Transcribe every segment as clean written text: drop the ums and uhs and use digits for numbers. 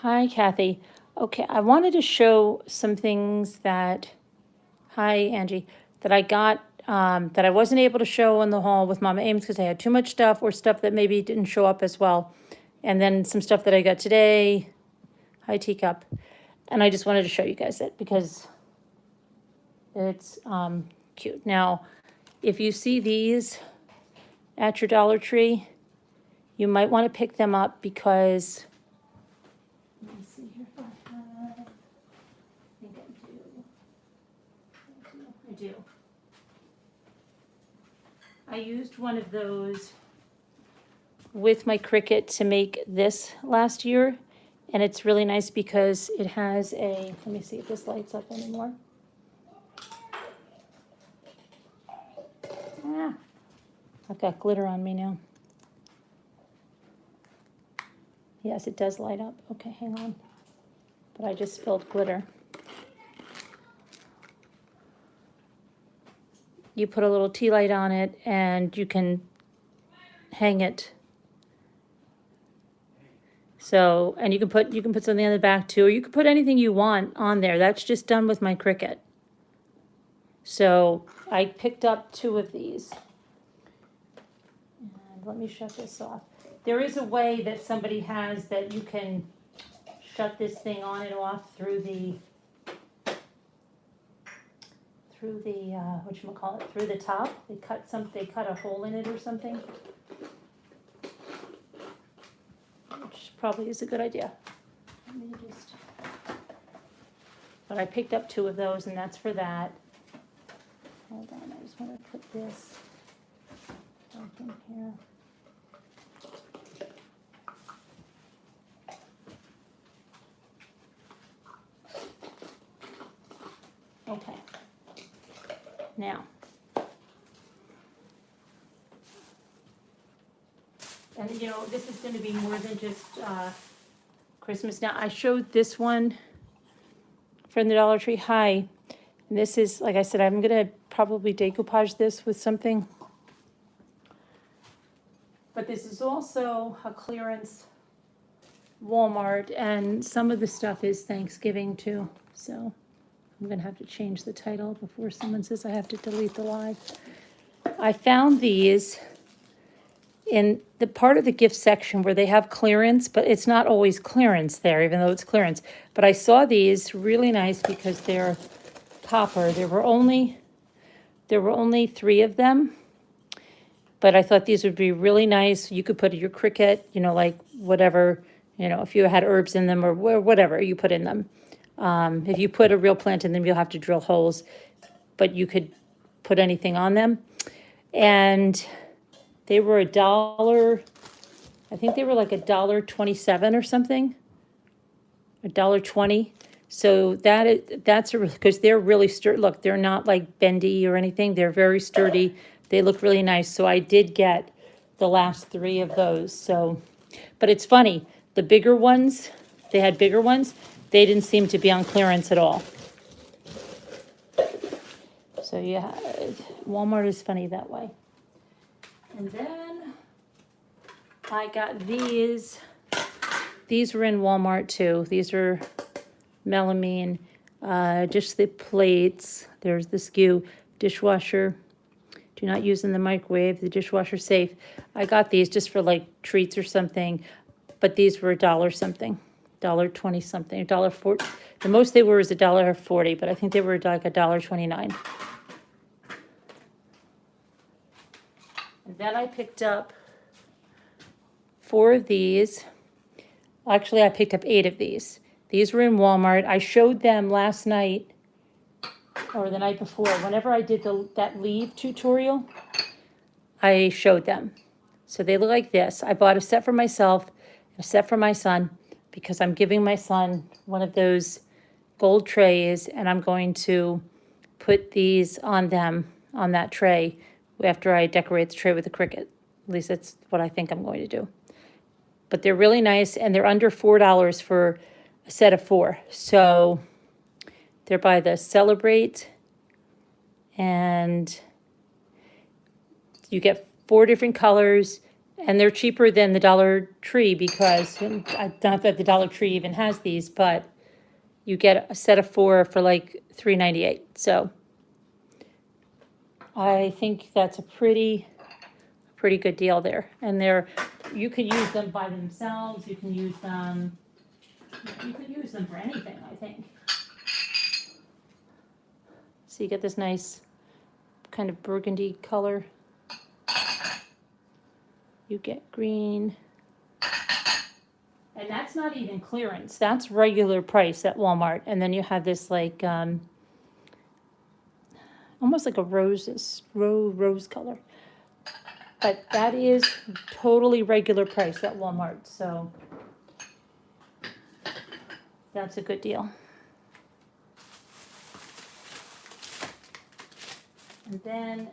Hi, Kathy. Okay, I wanted to show some things that, hi, Angie, that I got, that I wasn't able to show in the hall with Mama Ames because I had too much stuff or stuff that maybe didn't show up as well. And then some stuff that I got today. Hi, Teacup. And I just wanted to show you guys it because it's cute. Now, if you see these at your Dollar Tree, you might want to pick them up because, let me see here if I have, I think I do. I used one of those with my Cricut to make this last year. And it's really nice because it has a, let me see if this lights up anymore. Ah, I've got glitter on me now. Yes, it does light up. Okay, hang on. But I just spilled glitter. You put a little tea light on it and you can hang it. So, and you can put something on the back too, or you can put anything you want on there. That's just done with my Cricut. So I picked up 2 of these. And let me shut this off. There is a way that somebody has that you can shut this thing on and off through the whatchamacallit, through the top. They cut a hole in it or something. Which probably is a good idea. Let me just, but I picked up 2 of those and that's for that. Hold on, I just want to put this back in here. Okay. Now, and you know, this is going to be more than just Christmas. Now, I showed this one from the Dollar Tree. Hi. And this is, like I said, I'm going to probably decoupage this with something. But this is also a clearance Walmart, and some of the stuff is Thanksgiving too. So I'm going to have to change the title before someone says I have to delete the live. I found these in the part of the gift section where they have clearance, but it's not always clearance there, even though it's clearance. But I saw these really nice because they're copper. There were only 3 of them, but I thought these would be really nice. You could put your Cricut, you know, like whatever, you know, if you had herbs in them or whatever you put in them. If you put a real plant in them, you'll have to drill holes, but you could put anything on them. And they were $1, I think they were like $1.27 or something, $1.20. So that's because they're really sturdy. Look, they're not like bendy or anything. They're very sturdy. They look really nice. So I did get the last 3 of those. So, but it's funny, the bigger ones, they had bigger ones. They didn't seem to be on clearance at all. So yeah, Walmart is funny that way. And then I got these. These were in Walmart too. These are melamine, just the plates. There's the skew, dishwasher. Do not use in the microwave. The dishwasher safe. I got these just for like treats or something, but these were $1 something. $1.20 something, $1.40. The most they were is $1.40, but I think they were like $1.29. And then I picked up 4 of these. Actually, I picked up 8 of these. These were in Walmart. I showed them last night or the night before. Whenever I did that leaf tutorial, I showed them. So they look like this. I bought a set for myself, a set for my son, because I'm giving my son one of those gold trays, and I'm going to put these on them, on that tray, after I decorate the tray with the Cricut. At least that's what I think I'm going to do. But they're really nice, and they're under $4 for a set of 4. So they're by the Celebrate, and you get 4 different colors, And they're cheaper than the Dollar Tree because, not that the Dollar Tree even has these, but you get a set of 4 for like $3.98. So I think that's a pretty good deal there. And you could use them by themselves. You can use them for anything, I think. So you get this nice kind of burgundy color. You get green. And that's not even clearance. That's regular price at Walmart. And then you have this like, almost like a rose color. But that is totally regular price at Walmart. So that's a good deal. And then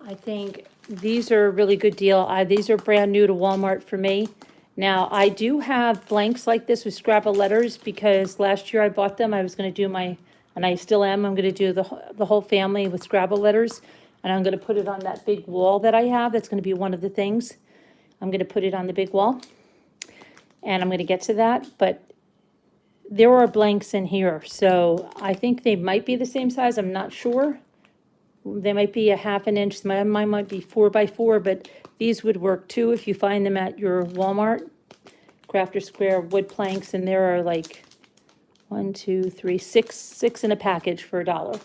I think these are a really good deal. These are brand new to Walmart for me. Now, I do have blanks like this with Scrabble letters because last year I bought them. I was going to do and I still am, I'm going to do the whole family with Scrabble letters. And I'm going to put it on that big wall that I have. That's going to be one of the things. I'm going to put it on the big wall. And I'm going to get to that. But there are blanks in here. So I think they might be the same size. I'm not sure. They might be a 1/2 inch. Mine might be 4 by 4, but these would work too if you find them at your Walmart. Crafter Square wood planks, and there are like 1, 2, 3, 6 in a package for $1.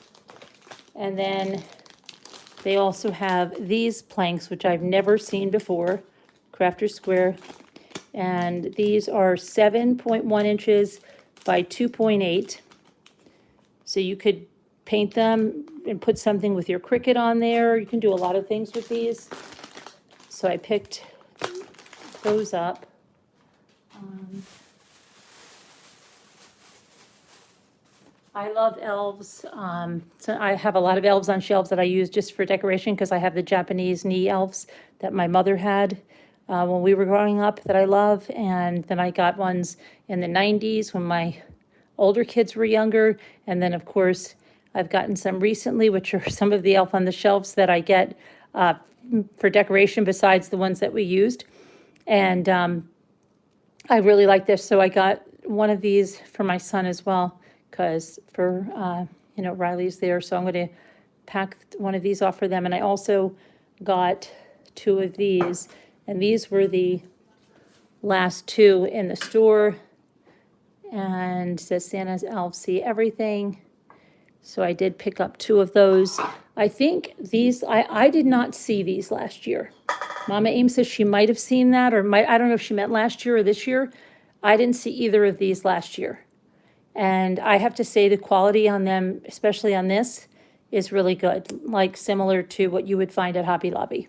And then they also have these planks, which I've never seen before, Crafter Square. And these are 7.1 inches by 2.8. So you could paint them and put something with your Cricut on there. You can do a lot of things with these. So I picked those up. I love elves. So I have a lot of elves on shelves that I use just for decoration because I have the Japanese knee elves that my mother had when we were growing up that I love. And then I got ones in the 90s when my older kids were younger. And then, of course, I've gotten some recently, which are some of the elf on the shelves that I get for decoration besides the ones that we used. And I really like this. So I got one of these for my son as well. Because for, Riley's there, so I'm going to pack one of these off for them. And I also got 2 of these, and these were the last 2 in the store. And it says Santa's elves see everything. So I did pick up 2 of those. I think these, I did not see these last year. Mama Aim says she might have seen that, or I don't know if she meant last year or this year. I didn't see either of these last year. And I have to say the quality on them, especially on this, is really good, like similar to what you would find at Hobby Lobby.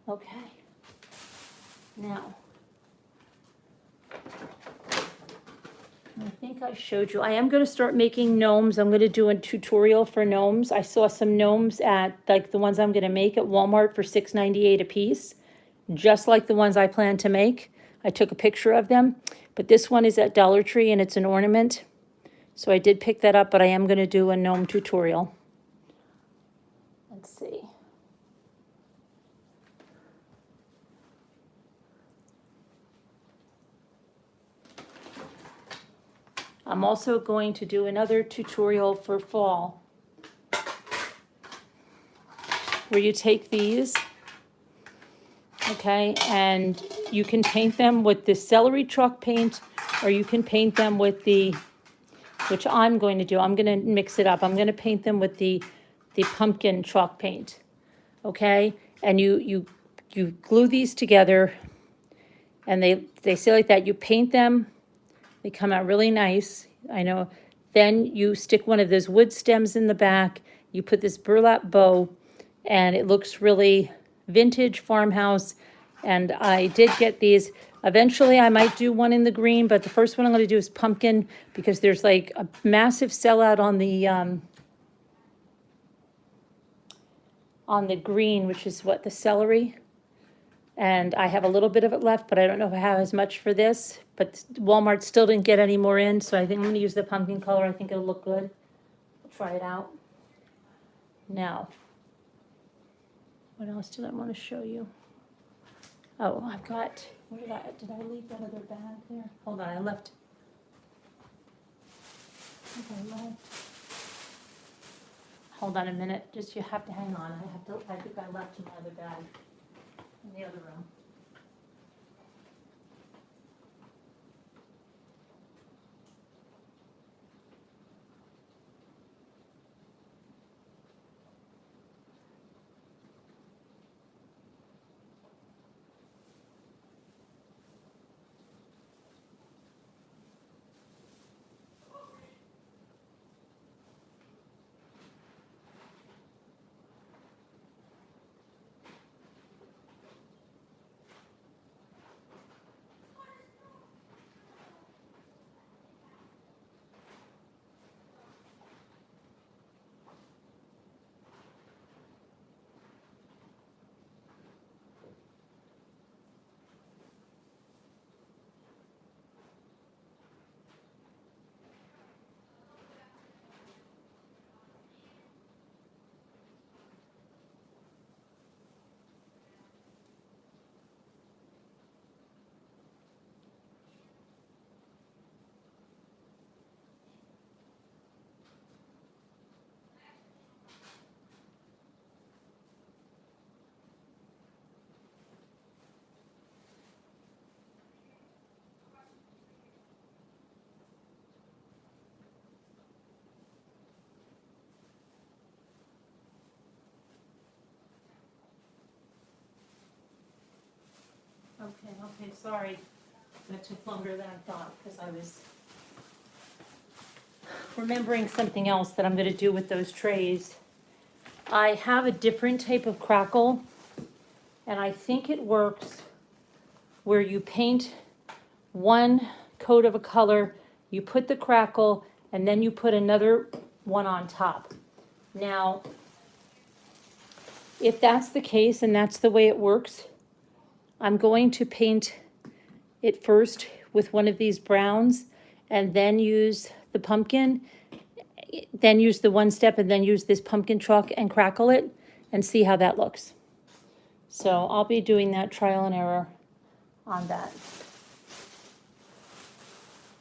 Okay. Now, I think I showed you. I am going to start making gnomes. I'm going to do a tutorial for gnomes. I saw some gnomes at, like the ones I'm going to make at Walmart for $6.98 a piece, just like the ones I plan to make. I took a picture of them. But this one is at Dollar Tree, and it's an ornament. So I did pick that up, but I am going to do a gnome tutorial. Let's see. I'm also going to do another tutorial for fall, where you take these, okay, and you can paint them with the celery chalk paint, or you can paint them with the, which I'm going to do. I'm going to mix it up. I'm going to paint them with the pumpkin chalk paint, okay? And you glue these together, and they stay like that. You paint them. They come out really nice. I know. Then you stick one of those wood stems in the back. You put this burlap bow, and it looks really vintage farmhouse. And I did get these. Eventually, I might do one in the green, but the first one I'm going to do is pumpkin because there's like a massive sellout on the green, which is what, the celery. And I have a little bit of it left, but I don't know if I have as much for this. But Walmart still didn't get any more in, so I think I'm going to use the pumpkin color. I think it'll look good. I'll try it out. Now, What else did I want to show you? Oh, I've got, did I leave that other bag there? Hold on, I left. I think I left. Hold on a minute, just you have to hang on. I think I left my other bag in the other room. Okay, sorry. That took longer than I thought because I was remembering something else that I'm gonna do with those trays. I have a different type of crackle, and I think it works where you paint one coat of a color, you put the crackle, and then you put another one on top. Now, if that's the case and that's the way it works, I'm going to paint it first with one of these browns and then use the pumpkin, then use the one step and then use this pumpkin chalk and crackle it and see how that looks. So I'll be doing that trial and error on that.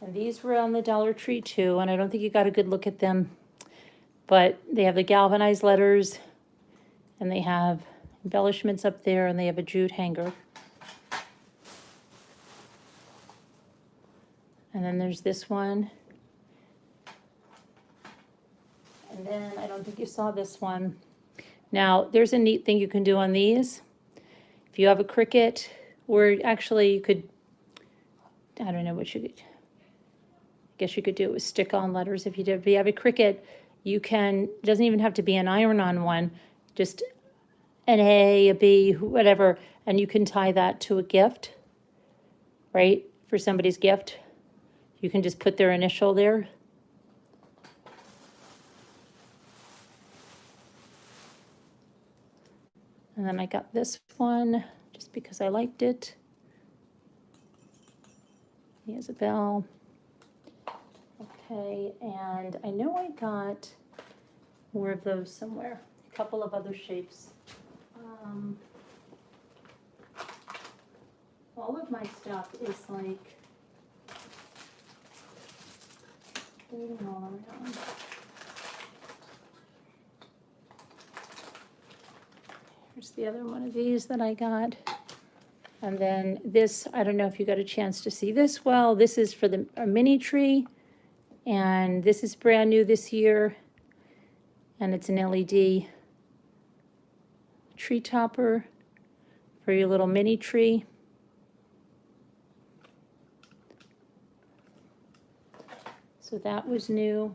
And these were on the Dollar Tree too, and I don't think you got a good look at them, but they have the galvanized letters and they have embellishments up there and they have a jute hanger. And then there's this one. And then I don't think you saw this one. Now, there's a neat thing you can do on these. If you have a Cricut, or actually you could, I don't know what you could, I guess you could do it with stick-on letters if you did. If you have a Cricut, you can, it doesn't even have to be an iron-on one, just an A, a B, whatever, and you can tie that to a gift, right, for somebody's gift. You can just put their initial there. And then I got this one just because I liked it. He has a bell. Okay, and I know I got more of those somewhere. A couple of other shapes. All of my stuff is like, moving all around. Here's the other one of these that I got. And then this, I don't know if you got a chance to see this well. This is for a mini tree. And this is brand new this year. And it's an LED tree topper for your little mini tree. So that was new.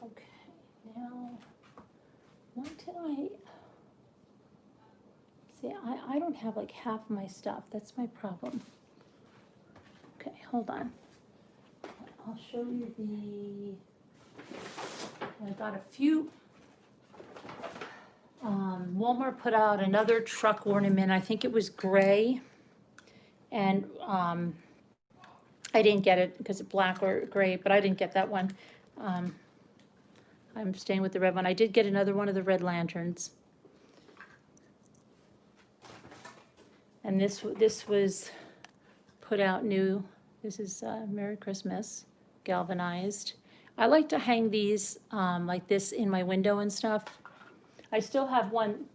Okay, now, what did I, see, I don't have like half my stuff. That's my problem. Okay, hold on. I'll show you I got a few. Walmart put out another truck ornament. I think it was gray. And I didn't get it because it's black or gray, but I didn't get that one. I'm staying with the red one. I did get another one of the red lanterns. And this was put out new. This is Merry Christmas, galvanized. I like to hang these like this in my window and stuff. I still have one.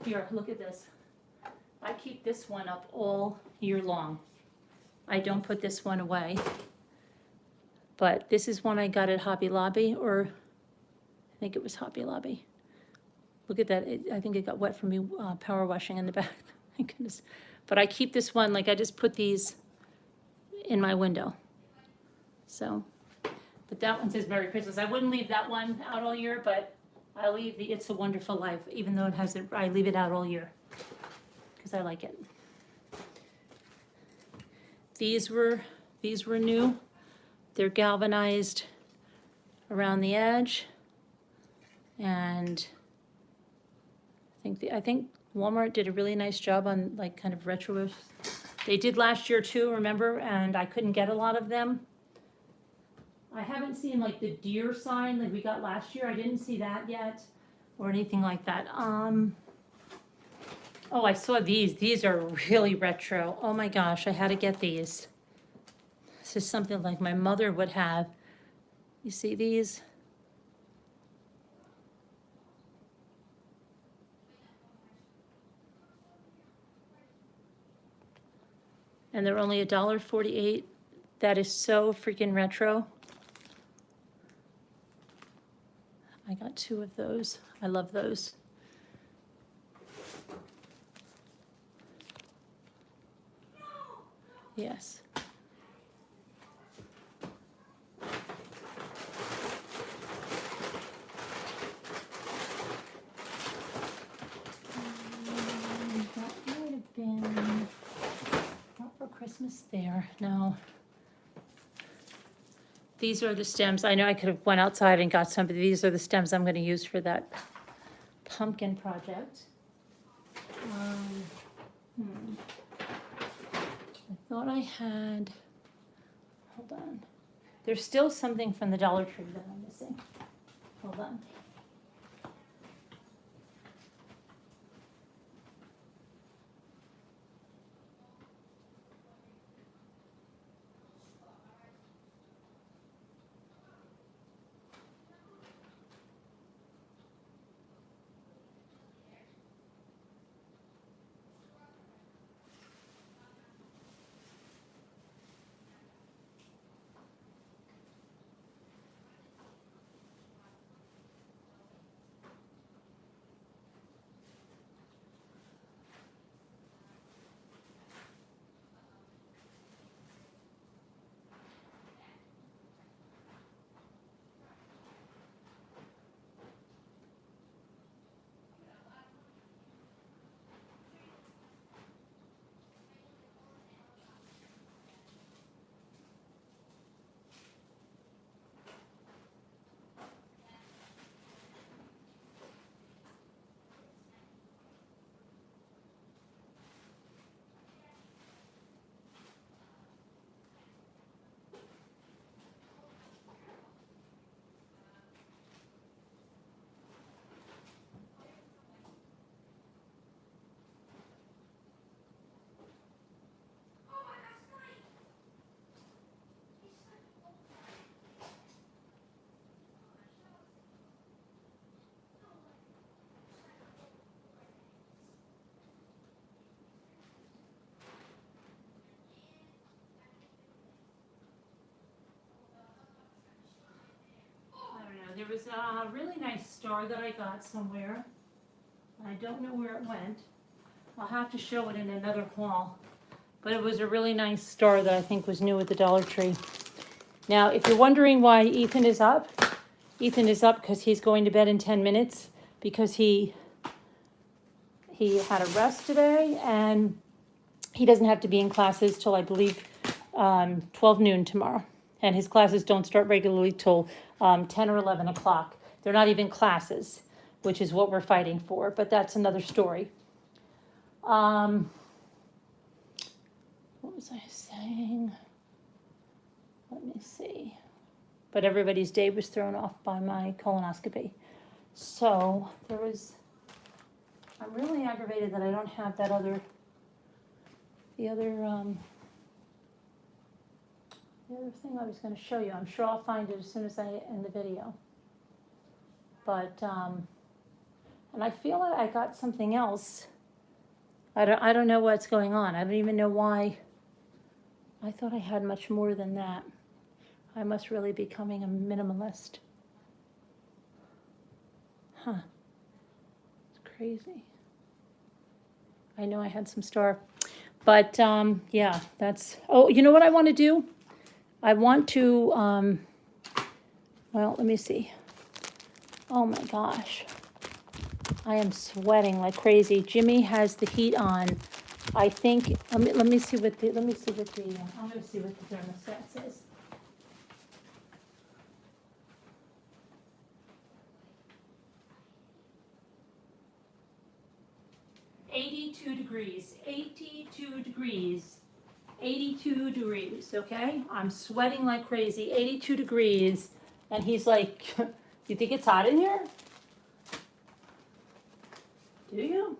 Here, look at this. I keep this one up all year long. I don't put this one away. But this is one I got at Hobby Lobby, or I think it was Hobby Lobby. Look at that. I think it got wet from me power washing in the back. Thank goodness. But I keep this one, like I just put these in my window. So, but that one says Merry Christmas. I wouldn't leave that one out all year, but I leave the It's a Wonderful Life, even though it has it, I leave it out all year because I like it. These were new. They're galvanized around the edge, and I think Walmart did a really nice job on like kind of retro. They did last year too, remember? And I couldn't get a lot of them. I haven't seen like the deer sign that we got last year. I didn't see that yet, or anything like that. Oh, I saw these. These are really retro. Oh my gosh, I had to get these. This is something like my mother would have. You see these? And they're only $1.48. That is so freaking retro. I got 2 of those. I love those. Yes. That might have been not for Christmas there. No. These are the stems. I know I could have went outside and got some, but these are the stems I'm going to use for that pumpkin project. I thought I had, hold on. There's still something from the Dollar Tree that I'm missing. Hold on. There was a really nice star that I got somewhere. I don't know where it went. I'll have to show it in another haul. But it was a really nice star that I think was new at the Dollar Tree. Now, if you're wondering why Ethan is up because he's going to bed in 10 minutes because he had a rest today and he doesn't have to be in classes till I believe 12 noon tomorrow. And his classes don't start regularly till 10 or 11 o'clock. They're not even classes, which is what we're fighting for, but that's another story. What was I saying? Let me see. but everybody's day was thrown off by my colonoscopy. So I'm really aggravated that I don't have the other thing I was going to show you. I'm sure I'll find it as soon as I end the video. But, and I feel like I got something else. I don't know what's going on. I don't even know why. I thought I had much more than that. I must really be becoming a minimalist. Huh. It's crazy. I know I had some star. But, yeah, that's, oh, you know what I want to do? I want to, well, let me see. Oh my gosh. I am sweating like crazy. Jimmy has the heat on. I think, let me see what the, I'm going to see what the thermostat says. Degrees, 82 degrees, 82 degrees, okay? I'm sweating like crazy, 82 degrees. And he's like, you think it's hot in here? Do you?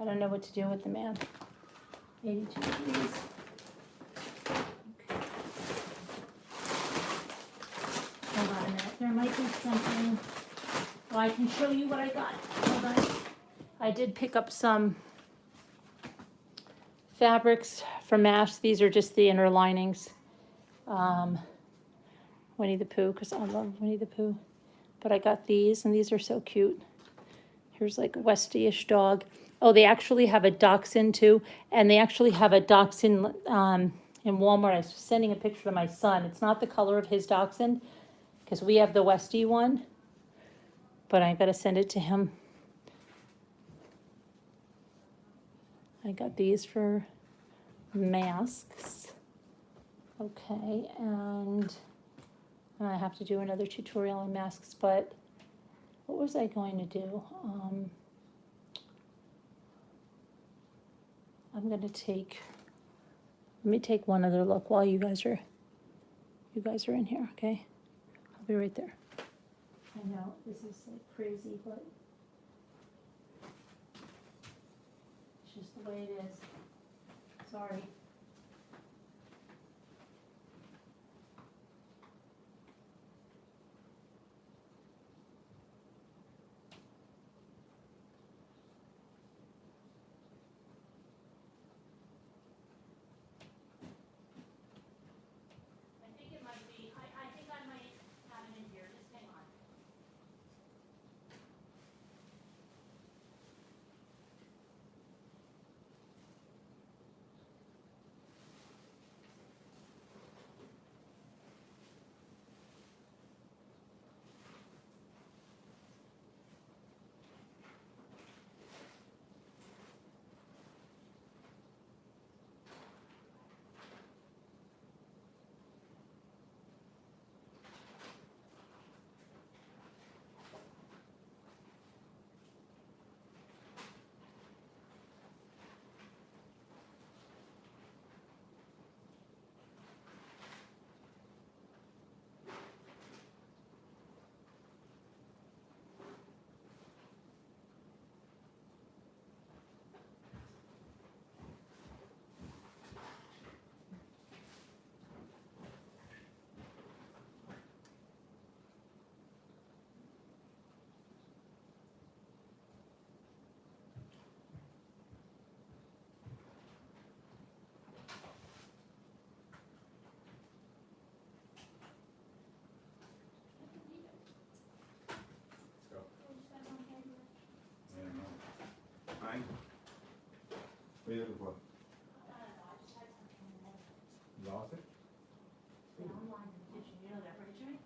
I don't know what to do with the man. 82 degrees. Hold on a minute. There might be something. Oh, I can show you what I got. Hold on. I did pick up some fabrics from Mash. These are just the inner linings. Winnie the Pooh, because I love Winnie the Pooh. But I got these, and these are so cute. Here's like a Westie-ish dog. Oh, they actually have a dachshund too, and they actually have a dachshund in Walmart. I was sending a picture to my son. It's not the color of his dachshund, because we have the Westie one, but I gotta send it to him. I got these for masks. Okay, and I have to do another tutorial on masks, but what was I going to do? I'm gonna let me take one other look while you guys are in here, okay? I'll be right there. I know, this is like crazy, but it's just the way it is. Sorry. What are you looking for? You lost it?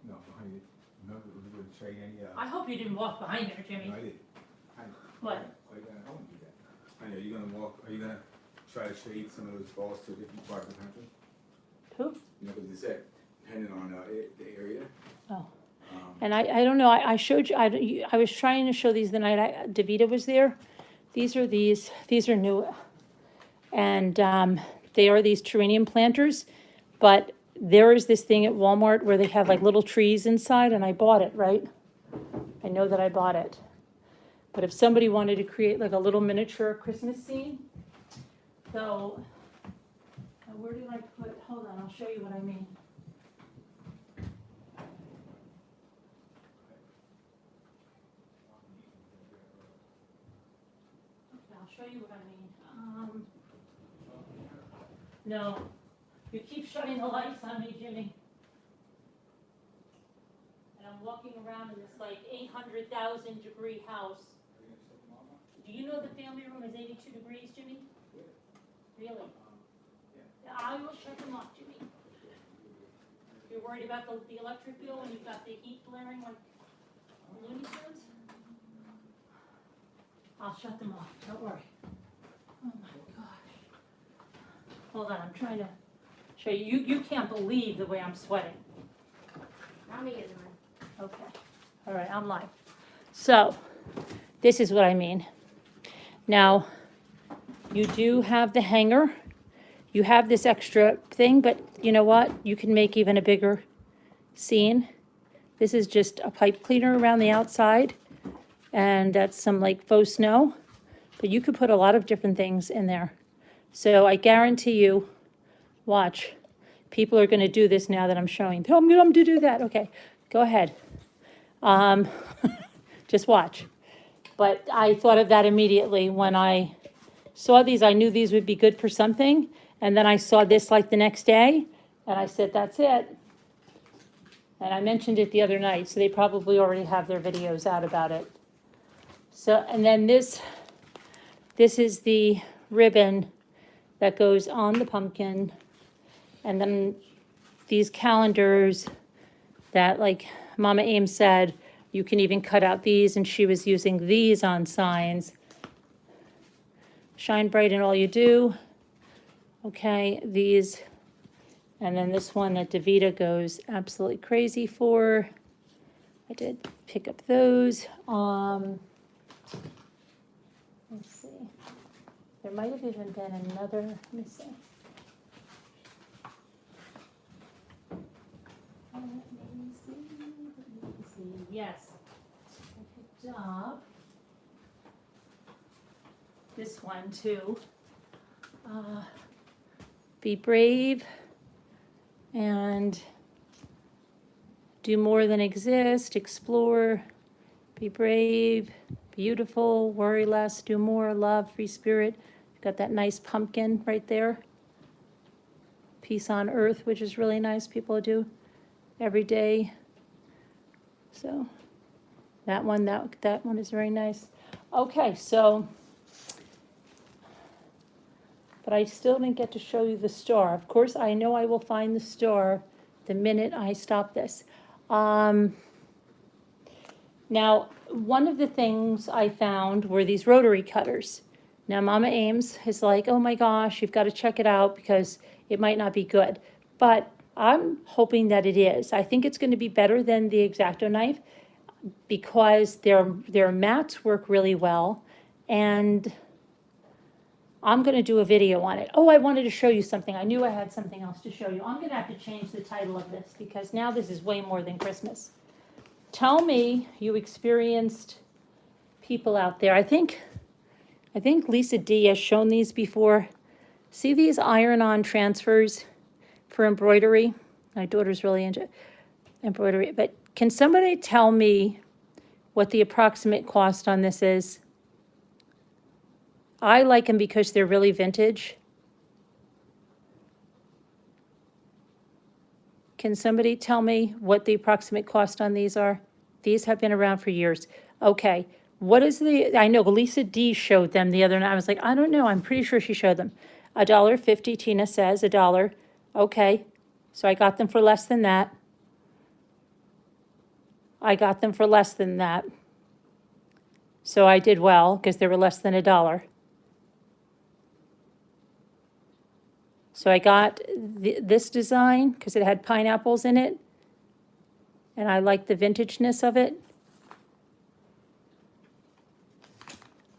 No, honey, no, we wouldn't trade any, I hope you didn't walk behind her, Jimmy. no, I did. Honey, What? Are you gonna, I wouldn't do that. Honey, are you gonna try to trade some of those balls to a different part of the country? Who? You know, because it said, depending on, the area. Oh. And I don't know, I showed you, I was trying to show these the night Davita was there, These are new. And they are these terrarium planters, but there is this thing at Walmart where they have like little trees inside, and I bought it, right? I know that I bought it. But if somebody wanted to create like a little miniature Christmas scene, so where did I put, hold on, I'll show you what I mean. Okay, I'll show you what I mean. No, you keep shutting the lights on me, Jimmy. And I'm walking around in this like 800,000 degree house. Do you know the family room is 82 degrees, Jimmy? Really? Yeah, I will shut them off, Jimmy. You're worried about the electric bill when you've got the heat blaring like Looney Tunes? I'll shut them off, don't worry. Oh my gosh. Hold on, I'm trying to show you. You can't believe the way I'm sweating. Not me, isn't it? Okay, all right, I'm live. So, this is what I mean. Now, you do have the hanger. You have this extra thing, but you know what? You can make even a bigger scene. This is just a pipe cleaner around the outside, and that's some like faux snow. But you could put a lot of different things in there. So I guarantee you, watch, people are going to do this now that I'm showing. Tell them to do that. Okay, go ahead. Just watch. But I thought of that immediately when I saw these. I knew these would be good for something. And then I saw this like the next day, and I said, that's it. And I mentioned it the other night, so they probably already have their videos out about it. So, and then this is the ribbon that goes on the pumpkin. And then these calendars that, like Mama Ames said, you can even cut out these, and she was using these on signs. Shine bright in all you do. Okay, these, and then this one that Davita goes absolutely crazy for. I did pick up those. Let's see. There might have even been another, let me see. Let me see. Yes. I picked up this one too. Be brave and do more than exist, explore, be brave, beautiful, worry less, do more, love, free spirit. Got that nice pumpkin right there. Peace on earth, which is really nice, people do every day. So that one is very nice. Okay, so, but I still didn't get to show you the star. Of course, I know I will find the star the minute I stop this. Now, one of the things I found were these rotary cutters. Now, Mama Ames is like, oh my gosh, you've got to check it out because it might not be good. But I'm hoping that it is. I think it's going to be better than the X-Acto knife because their mats work really well. And I'm going to do a video on it. Oh, I wanted to show you something. I knew I had something else to show you. I'm going to have to change the title of this because now this is way more than Christmas. Tell me you experienced people out there. I think Lisa D has shown these before. See these iron-on transfers for embroidery? My daughter's really into embroidery. But can somebody tell me what the approximate cost on this is? I like them because they're really vintage. Can somebody tell me what the approximate cost on these are? These have been around for years. Okay, what is I know Lisa D showed them the other night. I was like, I don't know, I'm pretty sure she showed them. $1.50, Tina says, $1. Okay, so I got them for less than that. I got them for less than that. So I did well, because they were less than $1. So I got this design because it had pineapples in it. And I like the vintageness of it.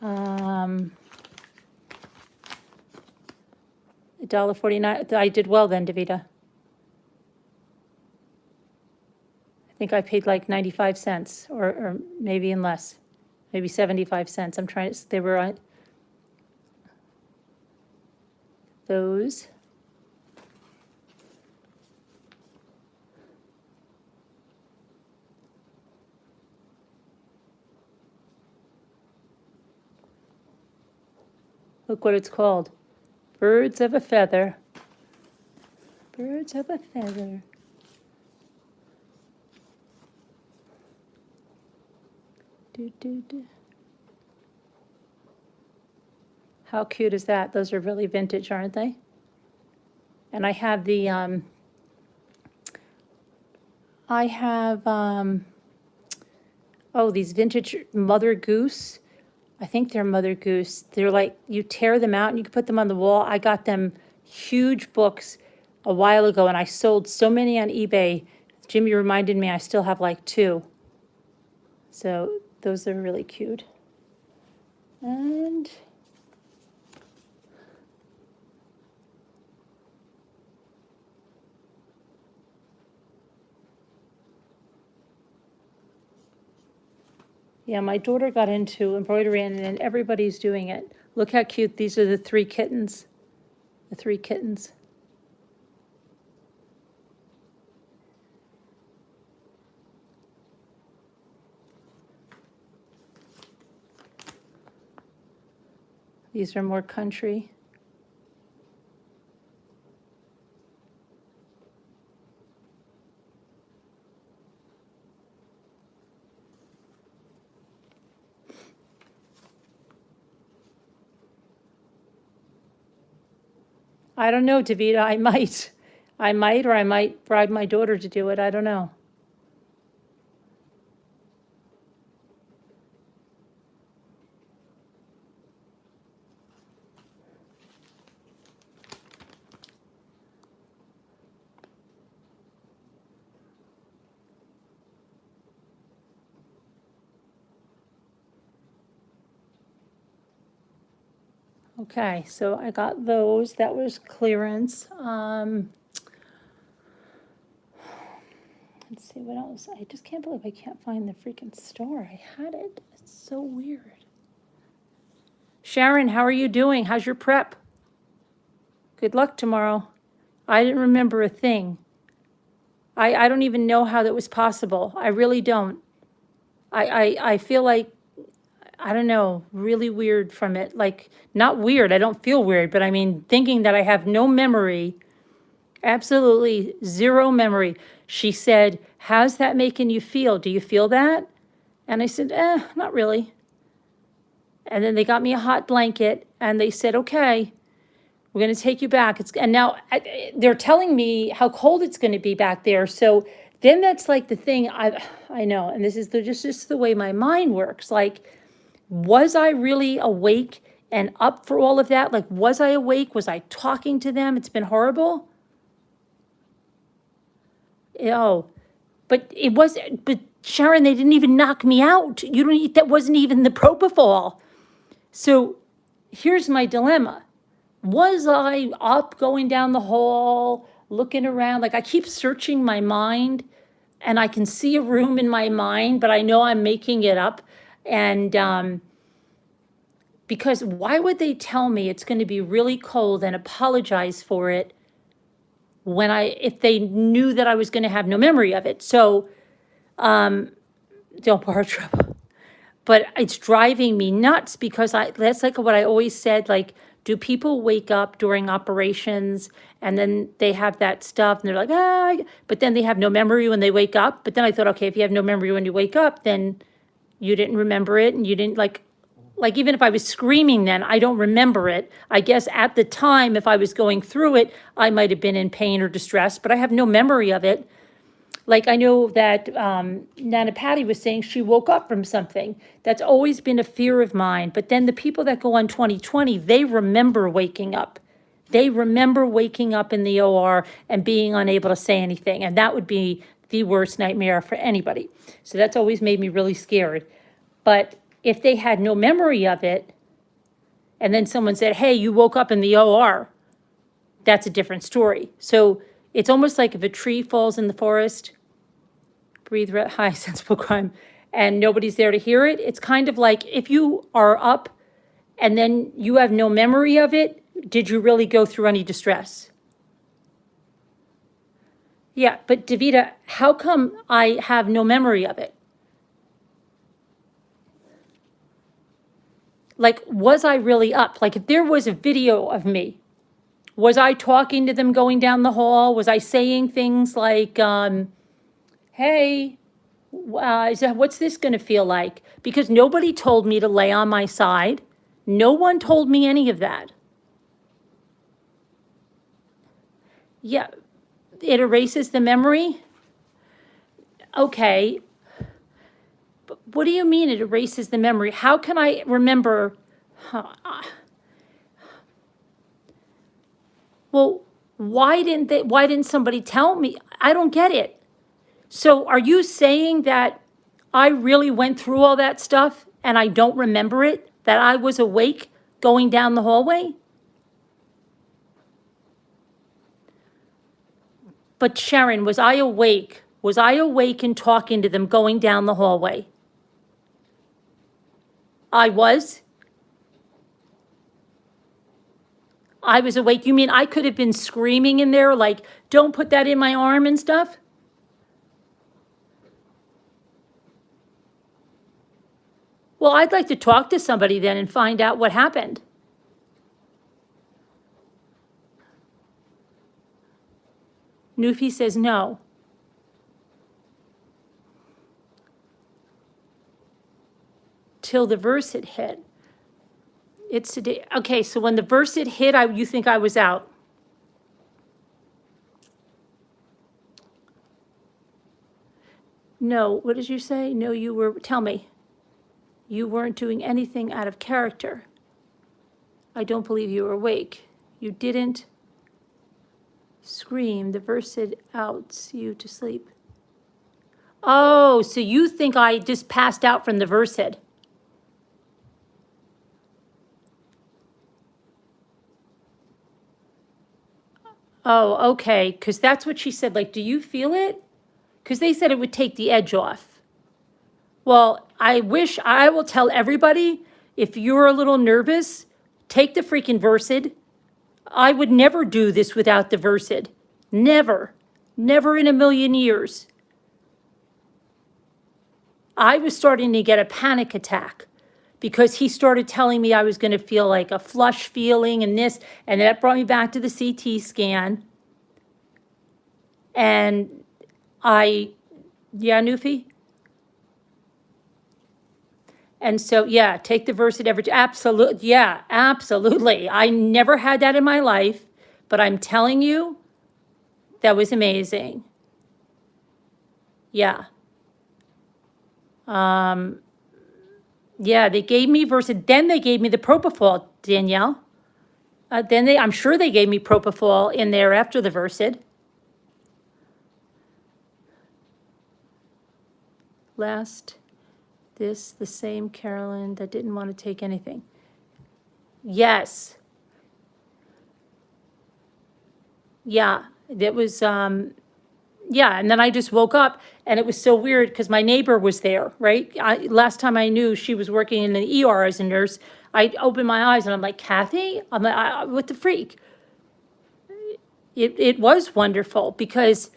$1.49. I did well then, Davida. I think I paid like 95 cents or maybe even less, maybe 75 cents. I'm trying to, they were on those. Look what it's called. Birds of a feather. Birds of a feather. Do, do, do. How cute is that? Those are really vintage, aren't they? And I have the, oh, these vintage Mother Goose. I think they're Mother Goose. They're like, you tear them out and you can put them on the wall. I got them huge books a while ago and I sold so many on eBay. Jimmy reminded me I still have like 2. So those are really cute. And yeah, my daughter got into embroidery and everybody's doing it. Look how cute. These are the 3 kittens. The 3 kittens. These are more country. I don't know, Davida, I might, or I might bribe my daughter to do it, I don't know. Okay, so I got those, that was clearance. Let's see, what else? I just can't believe I can't find the freaking store. I had it, it's so weird. Sharon, how are you doing? How's your prep? Good luck tomorrow. I didn't remember a thing. I don't even know how that was possible. I really don't. I feel like, I don't know, really weird from it. Like, not weird, I don't feel weird, but I mean, thinking that I have no memory, absolutely 0 memory. She said, how's that making you feel? Do you feel that? And I said, not really. And then they got me a hot blanket and they said, okay, we're going to take you back. And now they're telling me how cold it's going to be back there. So then that's like the thing I know, and this is just the way my mind works. Like, was I really awake and up for all of that? Like, was I awake? Was I talking to them? It's been horrible. Oh, but Sharon, they didn't even knock me out. That wasn't even the propofol. So here's my dilemma. Was I up going down the hall, looking around? Like, I keep searching my mind and I can see a room in my mind, but I know I'm making it up. And because why would they tell me it's going to be really cold and apologize for it if they knew that I was going to have no memory of it? So, don't borrow trouble. But it's driving me nuts because that's like what I always said, like, do people wake up during operations and then they have that stuff and they're like, but then they have no memory when they wake up. But then I thought, okay, if you have no memory when you wake up, then you didn't remember it and you didn't like even if I was screaming then, I don't remember it. I guess at the time, if I was going through it, I might have been in pain or distress, but I have no memory of it. Like, I know that Nana Patty was saying she woke up from something. That's always been a fear of mine. But then the people that go on 2020, they remember waking up. They remember waking up in the OR and being unable to say anything. And that would be the worst nightmare for anybody. So that's always made me really scared. But if they had no memory of it, and then someone said, hey, you woke up in the OR, that's a different story. So it's almost like if a tree falls in the forest, breathe high, sensible crime, and nobody's there to hear it. It's kind of like if you are up and then you have no memory of it, did you really go through any distress? Yeah, but Davida, how come I have no memory of it? Like, was I really up? Like, if there was a video of me, was I talking to them going down the hall? Was I saying things like, hey, what's this going to feel like? Because nobody told me to lay on my side. No one told me any of that. Yeah, it erases the memory? Okay. But what do you mean it erases the memory? How can I remember? Well, why didn't somebody tell me? I don't get it. So are you saying that I really went through all that stuff and I don't remember it? That I was awake going down the hallway? But Sharon, was I awake? Was I awake and talking to them going down the hallway? I was? I was awake. You mean I could have been screaming in there like, don't put that in my arm and stuff? Well, I'd like to talk to somebody then and find out what happened. Nufi says no. Till the verse had hit. It's today. Okay, so when the verse had hit, you think I was out? No, what did you say? No, you were, tell me. You weren't doing anything out of character. I don't believe you were awake. You didn't scream. The verse said outs you to sleep. Oh, so you think I just passed out from the verse said? Oh, okay, because that's what she said. Like, do you feel it? Because they said it would take the edge off. Well, I will tell everybody, if you're a little nervous, take the freaking Versed. I would never do this without the Versed. Never. Never in a million years. I was starting to get a panic attack because he started telling me I was going to feel like a flush feeling and this, and that brought me back to the CT scan. And yeah, Nufi? And so, yeah, take the Versed every, absolutely, yeah, absolutely. I never had that in my life, but I'm telling you, that was amazing. Yeah. Yeah, they gave me Versed, then they gave me the propofol, Danielle. I'm sure they gave me propofol in there after the Versed. The same Carolyn that didn't want to take anything. Yes. Yeah, it was, yeah, and then I just woke up and it was so weird because my neighbor was there, right? Last time I knew she was working in the ER as a nurse, I opened my eyes and I'm like, Kathy? I'm like, what the freak? It was wonderful because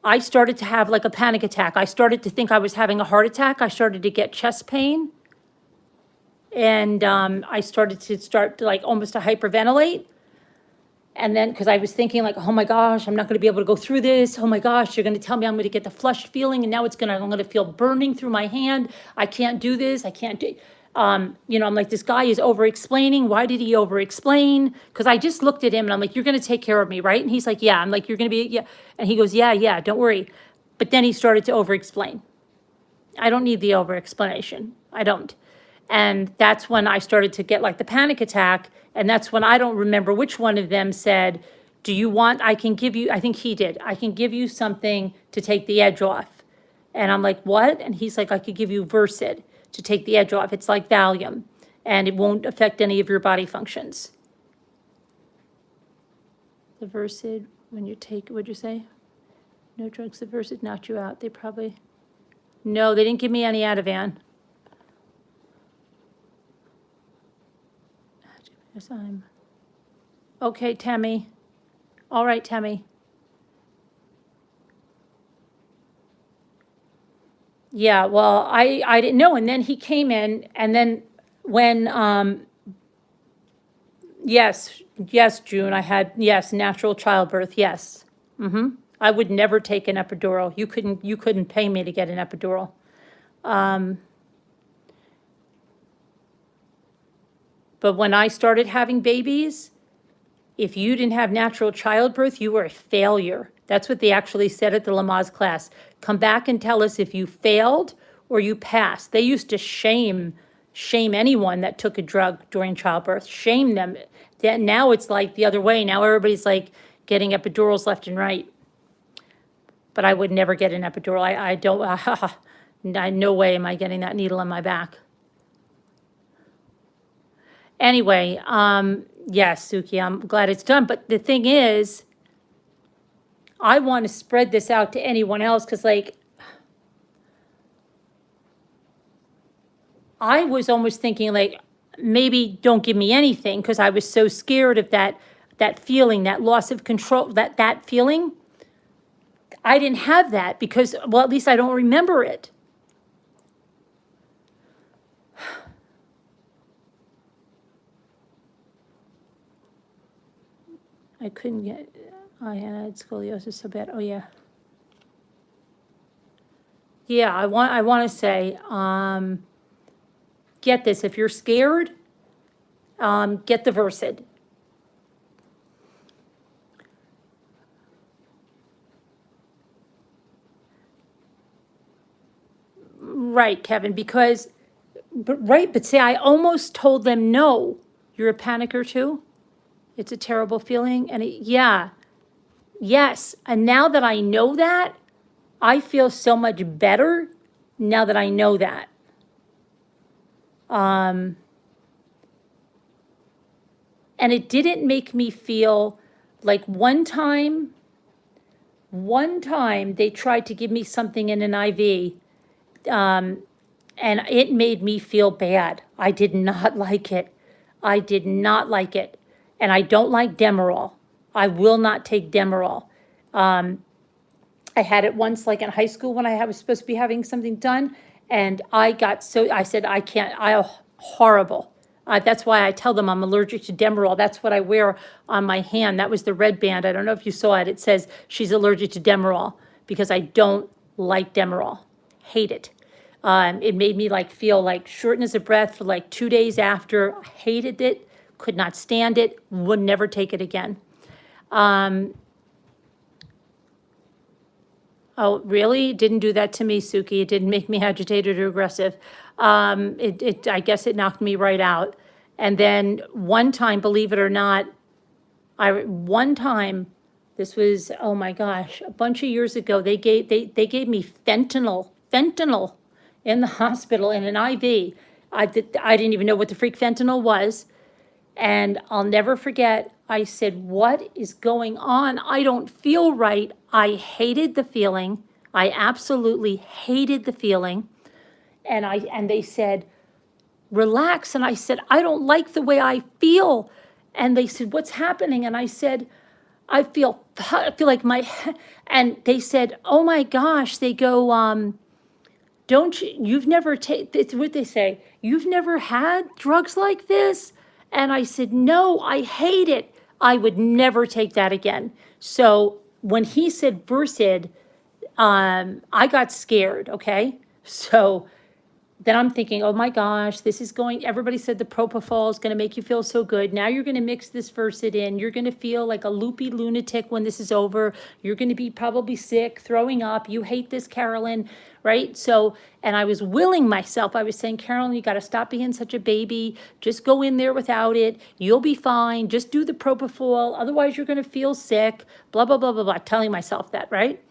I started to have like a panic attack. I started to think I was having a heart attack. I started to get chest pain. And I started to like almost to hyperventilate. And then, because I was thinking like, oh my gosh, I'm not going to be able to go through this. Oh my gosh, you're going to tell me I'm going to get the flush feeling. And now I'm going to feel burning through my hand. I can't do this. I can't do, you know, I'm like, this guy is over-explaining. Why did he over-explain? Because I just looked at him and I'm like, you're going to take care of me, right? And he's like, yeah. I'm like, you're going to be, yeah. And he goes, yeah, don't worry. But then he started to over-explain. I don't need the over-explanation. I don't. And that's when I started to get like the panic attack. And that's when I don't remember which one of them said, do you want, I can give you, I think he did, I can give you something to take the edge off. And I'm like, what? And he's like, I could give you Versed. to take the edge off. It's like Valium, and it won't affect any of your body functions. The Versed, when you take, what'd you say? No drugs, the Versed knocked you out. They probably, no, they didn't give me any Ativan. Yes, I'm. Okay, Tammy. All right, Tammy. Yeah, well, I didn't know, and then he came in, and then when, yes, June, I had, yes, natural childbirth, yes. I would never take an epidural. You couldn't pay me to get an epidural. But when I started having babies, if you didn't have natural childbirth, you were a failure. That's what they actually said at the Lamaze class. Come back and tell us if you failed or you passed. They used to shame anyone that took a drug during childbirth, shame them. Now it's like the other way. Now everybody's like getting epidurals left and right. But I would never get an epidural. I don't, no way am I getting that needle in my back. Anyway, yes, Suki, I'm glad it's done. But the thing is, I want to spread this out to anyone else because, like, I was almost thinking, like, maybe don't give me anything because I was so scared of that feeling, that loss of control, that feeling. I didn't have that because, well, at least I don't remember it. I couldn't get, I had scoliosis so bad. Oh, yeah. Yeah, I want to say, get this. If you're scared, get the Versed. Right, Kevin, because, but see, I almost told them, no, you're a panicker too? It's a terrible feeling, and yeah, yes, and now that I know that, I feel so much better now that I know that. And it didn't make me feel like one time they tried to give me something in an IV, and it made me feel bad. I did not like it. I did not like it. And I don't like Demerol. I will not take Demerol. I had it once, like in high school, when I was supposed to be having something done, and I said, I can't, horrible. That's why I tell them I'm allergic to Demerol. That's what I wear on my hand. That was the red band. I don't know if you saw it. It says she's allergic to Demerol because I don't like Demerol. Hate it. It made me feel like shortness of breath for like 2 days after. Hated it. Could not stand it, would never take it again. Oh, really? Didn't do that to me, Suki. It didn't make me agitated or aggressive. I guess it knocked me right out. And then one time, believe it or not, this was, oh my gosh, a bunch of years ago, they gave me fentanyl in the hospital in an IV. I didn't even know what the freak fentanyl was. And I'll never forget, I said, what is going on? I don't feel right. I hated the feeling. I absolutely hated the feeling. And they said, relax. And I said, I don't like the way I feel. And they said, what's happening? And I said, I feel like and they said, oh my gosh, they go, you've never it's what they say, you've never had drugs like this? And I said, no, I hate it. I would never take that again. So when he said Versed, I got scared, okay? So then I'm thinking, oh my gosh, everybody said the propofol is going to make you feel so good. Now you're going to mix this Versed in. You're going to feel like a loopy lunatic when this is over. You're going to be probably sick, throwing up. You hate this, Carolyn, right? So, and I was willing myself. I was saying, Carolyn, you got to stop being such a baby. Just go in there without it. You'll be fine. Just do the propofol. Otherwise, you're going to feel sick, blah, blah, blah, blah, blah, telling myself that, right?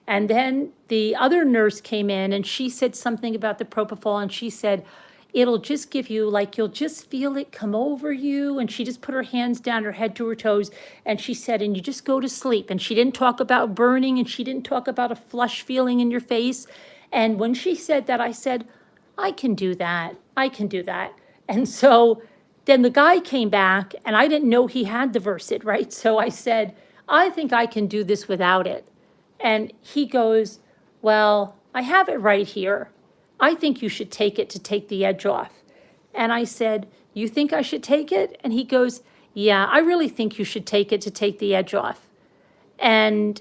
And then the other nurse came in and she said something about the propofol, and she said, it'll just give you, like, you'll just feel it come over you. And she just put her hands down, her head to her toes, and she said, and you just go to sleep. And she didn't talk about burning, and she didn't talk about a flush feeling in your face. And when she said that, I said, I can do that. I can do that. And so then the guy came back, and I didn't know he had the Versed, right? So I said, I think I can do this without it. And he goes, well, I have it right here. I think you should take it to take the edge off. And I said, you think I should take it? And he goes, yeah, I really think you should take it to take the edge off. And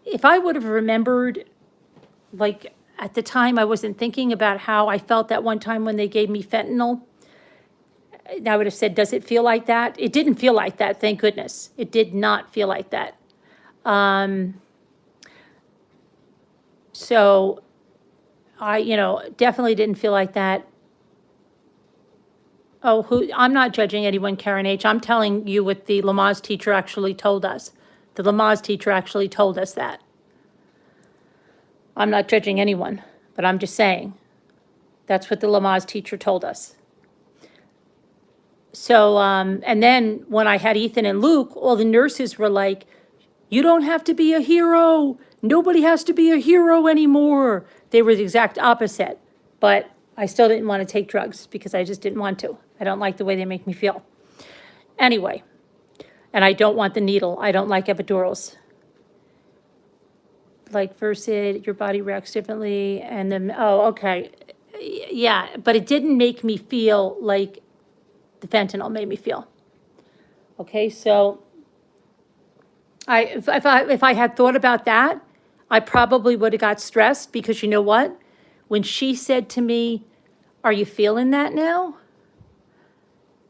if I would have remembered, like at the time I wasn't thinking about how I felt that one time when they gave me fentanyl, I would have said, does it feel like that? It didn't feel like that, thank goodness. It did not feel like that. So I, definitely didn't feel like that. Oh, I'm not judging anyone, Karen H. I'm telling you what the Lamaze teacher actually told us. The Lamaze teacher actually told us that. I'm not judging anyone, but I'm just saying that's what the Lamaze teacher told us. So, and then when I had Ethan and Luke, all the nurses were like, you don't have to be a hero. Nobody has to be a hero anymore. They were the exact opposite, but I still didn't want to take drugs because I just didn't want to. I don't like the way they make me feel. Anyway, and I don't want the needle. I don't like epidurals. Like Versed, your body reacts differently, and then, oh, okay. Yeah, but it didn't make me feel like the fentanyl made me feel. Okay, so if I had thought about that, I probably would have got stressed, because you know what? When she said to me, are you feeling that now?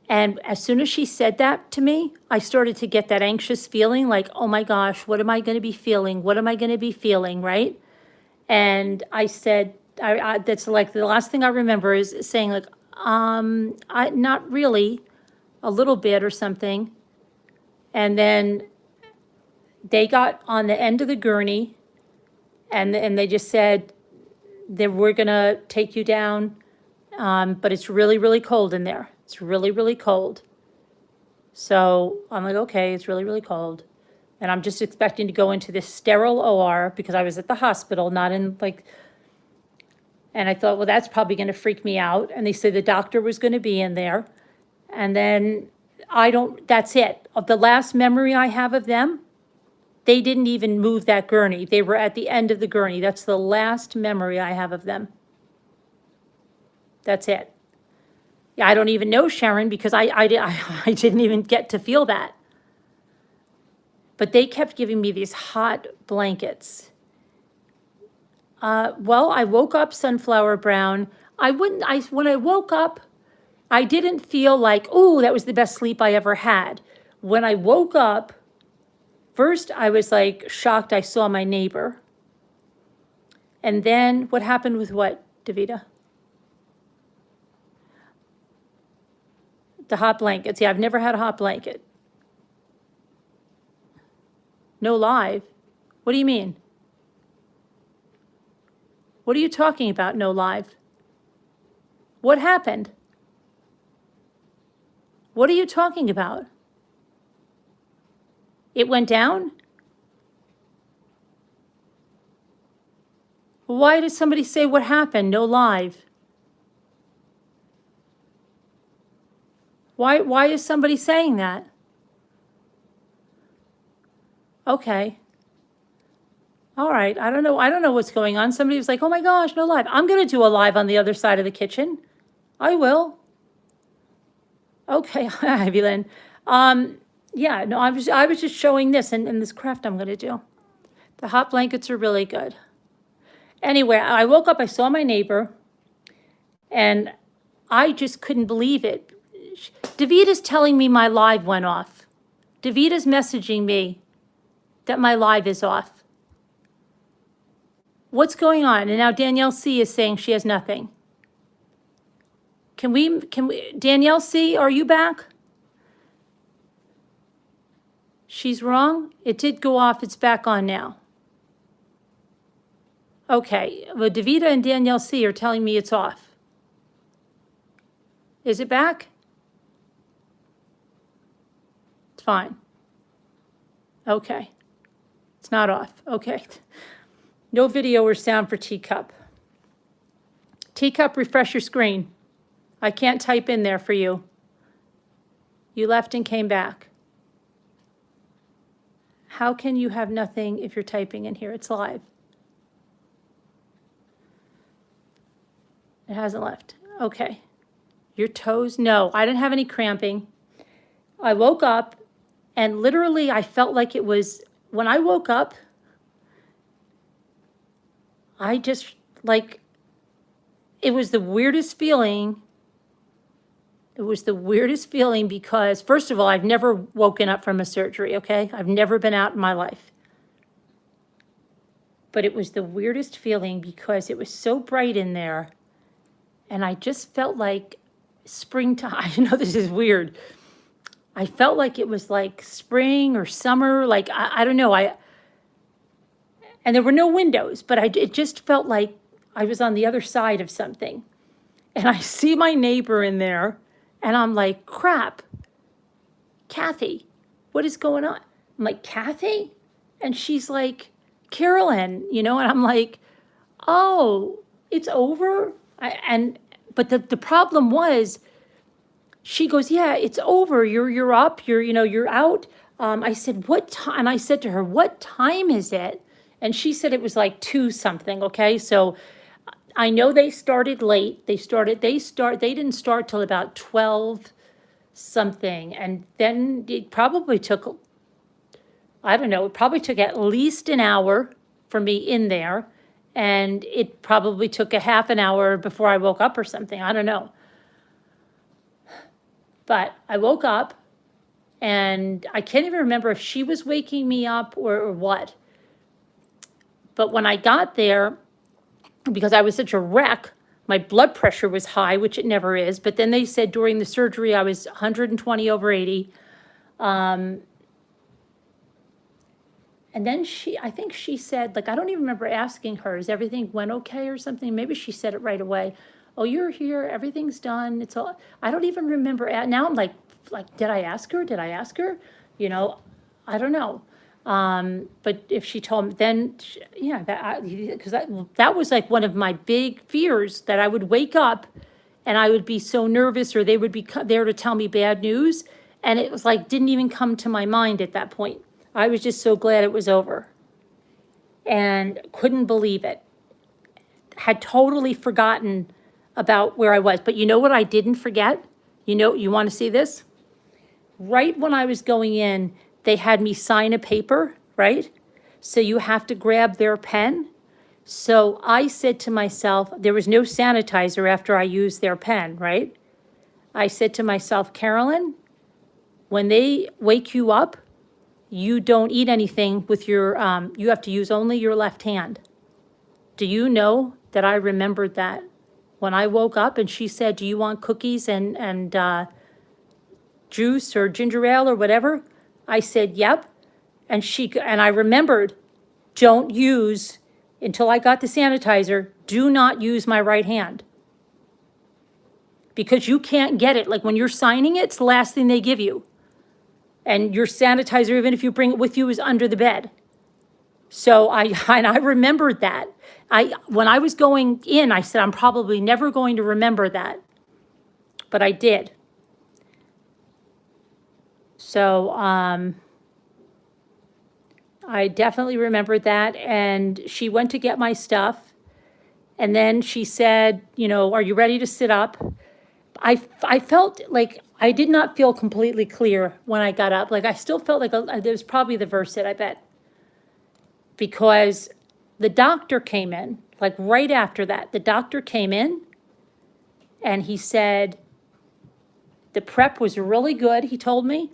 And as soon as she said that to me, I started to get that anxious feeling like, oh my gosh, what am I going to be feeling? What am I going to be feeling, right? And I said, that's like the last thing I remember is saying like, not really, a little bit or something. And then they got on the end of the gurney, and they just said that we're gonna take you down, but it's really, really cold in there. It's really, really cold. So I'm like, okay, it's really, really cold. And I'm just expecting to go into this sterile OR because I was at the hospital, not in like, and I thought, well, that's probably gonna freak me out. And they said the doctor was gonna be in there. And then that's it. Of the last memory I have of them, they didn't even move that gurney. They were at the end of the gurney. That's the last memory I have of them. That's it. Yeah, I don't even know Sharon because I didn't even get to feel that. But they kept giving me these hot blankets. Well, I woke up sunflower brown. When I woke up, I didn't feel like, oh, that was the best sleep I ever had. When I woke up, first, I was like shocked I saw my neighbor. And then what happened with what, Davida? The hot blankets. Yeah, I've never had a hot blanket. No live. What do you mean? What are you talking about, no live? What happened? What are you talking about? It went down? Why did somebody say what happened? No live. Why is somebody saying that? Okay. All right. I don't know what's going on. Somebody was like, oh my gosh, no live. I'm going to do a live on the other side of the kitchen. I will. Okay. Hi, Evelyn. Yeah, no, I was just showing this and this craft I'm going to do. The hot blankets are really good. Anyway, I woke up, I saw my neighbor, and I just couldn't believe it. Davita's telling me my live went off. Davita's messaging me that my live is off. What's going on? And now Danielle C is saying she has nothing. Can we, Danielle C, are you back? She's wrong. It did go off. It's back on now. Okay, well, Davita and Danielle C. are telling me it's off. Is it back? It's fine. Okay. It's not off. Okay. No video or sound for Teacup. Teacup, refresh your screen. I can't type in there for you. You left and came back. How can you have nothing if you're typing in here? It's live. It hasn't left. Okay. Your toes? No, I didn't have any cramping. I woke up and literally I felt like it was, when I woke up, I just like, it was the weirdest feeling. It was the weirdest feeling because, first of all, I've never woken up from a surgery, okay? I've never been out in my life. But it was the weirdest feeling because it was so bright in there. And I just felt like springtime. I know this is weird. I felt like it was like spring or summer. Like, I don't know. And there were no windows, but it just felt like I was on the other side of something. And I see my neighbor in there. And I'm like, crap, Kathy, what is going on? I'm like, Kathy? And she's like, Carolyn, and I'm like, oh, it's over? But the problem was, she goes, yeah, it's over. You're up, you're out. I said, what time? And I said to her, what time is it? And she said it was like 2 something, okay? So I know they started late. They didn't start till about 12 something. And then it probably took, I don't know, it probably took at least an hour for me in there. And it probably took a half an hour before I woke up or something. I don't know. But I woke up and I can't even remember if she was waking me up or what. But when I got there, because I was such a wreck, my blood pressure was high, which it never is. But then they said during the surgery, I was 120/80. And then I think she said, like, I don't even remember asking her, is everything went okay or something? Maybe she said it right away. Oh, you're here, everything's done, it's all, I don't even remember. Now I'm like, did I ask her? I don't know. But if she told me, then, yeah, because that was like one of my big fears, that I would wake up and I would be so nervous, or they would be there to tell me bad news. And it was like, didn't even come to my mind at that point. I was just so glad it was over and couldn't believe it. Had totally forgotten about where I was. But you know what I didn't forget? You want to see this? Right when I was going in, they had me sign a paper, right? So you have to grab their pen. So I said to myself, there was no sanitizer after I used their pen, right? I said to myself, Carolyn, when they wake you up, you don't eat anything with your, you have to use only your left hand. Do you know that I remembered that when I woke up and she said, do you want cookies and juice or ginger ale or whatever? I said, yep. And I remembered, don't use, until I got the sanitizer, do not use my right hand. Because you can't get it. Like when you're signing it, it's the last thing they give you. And your sanitizer, even if you bring it with you, is under the bed. So I remembered that. When I was going in, I said, I'm probably never going to remember that. But I did. So I definitely remembered that. And she went to get my stuff. And then she said, are you ready to sit up? I felt like I did not feel completely clear when I got up. Like I still felt like there was probably the Versed, I bet. Because the doctor came in, like right after that, the doctor came in and he said, the prep was really good, he told me.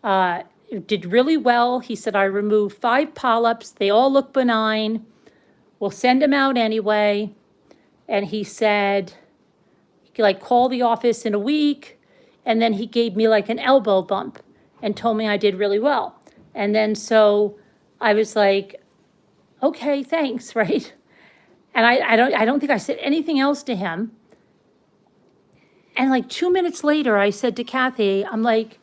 It did really well. He said, I removed 5 polyps. They all look benign. We'll send them out anyway. And he said, like, call the office in a week. And then he gave me like an elbow bump and told me I did really well. And then so I was like, okay, thanks, right? And I don't think I said anything else to him. And like 2 minutes later, I said to Kathy, I'm like,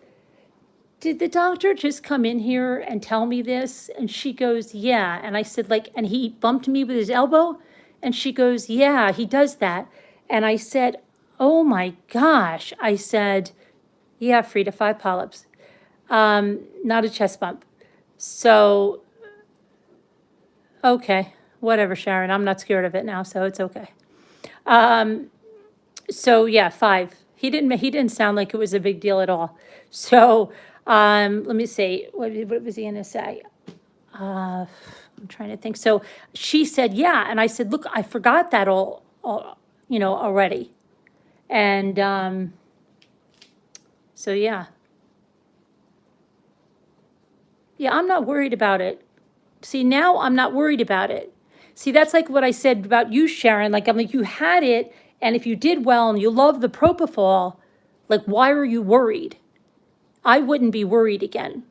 did the doctor just come in here and tell me this? And she goes, yeah. And I said, like, and he bumped me with his elbow? And she goes, yeah, he does that. And I said, oh my gosh. I said, yeah, Frida, 5 polyps. Not a chest bump. So, okay, whatever, Sharon. I'm not scared of it now, so it's okay. So yeah, 5. He didn't sound like it was a big deal at all. So, let me see, what was he gonna say? I'm trying to think. So she said, yeah, and I said, look, I forgot that all already. And, so yeah. Yeah, I'm not worried about it. See, now I'm not worried about it. See, that's like what I said about you, Sharon. Like, I'm like, you had it, and if you did well and you love the propofol, like, why are you worried? I wouldn't be worried again.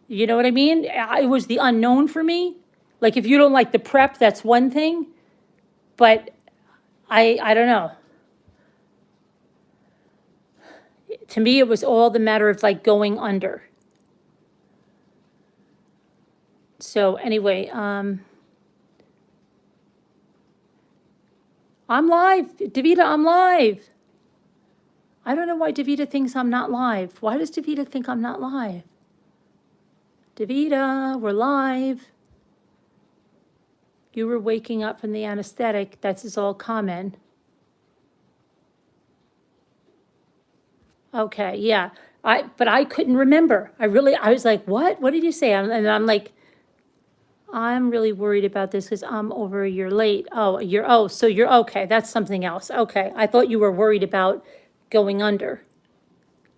You know what I mean? It was the unknown for me. Like, if you don't like the prep, that's one thing, but I don't know. To me, it was all the matter of like going under. So anyway, I'm live. Davita, I'm live. I don't know why Davita thinks I'm not live. Why does Davita think I'm not live? Davita, we're live. You were waking up from the anesthetic. That's is all common. Okay, yeah. But I couldn't remember. I was like, what? What did you say? And I'm like, I'm really worried about this because I'm over a year late. So you're okay. That's something else. Okay. I thought you were worried about going under.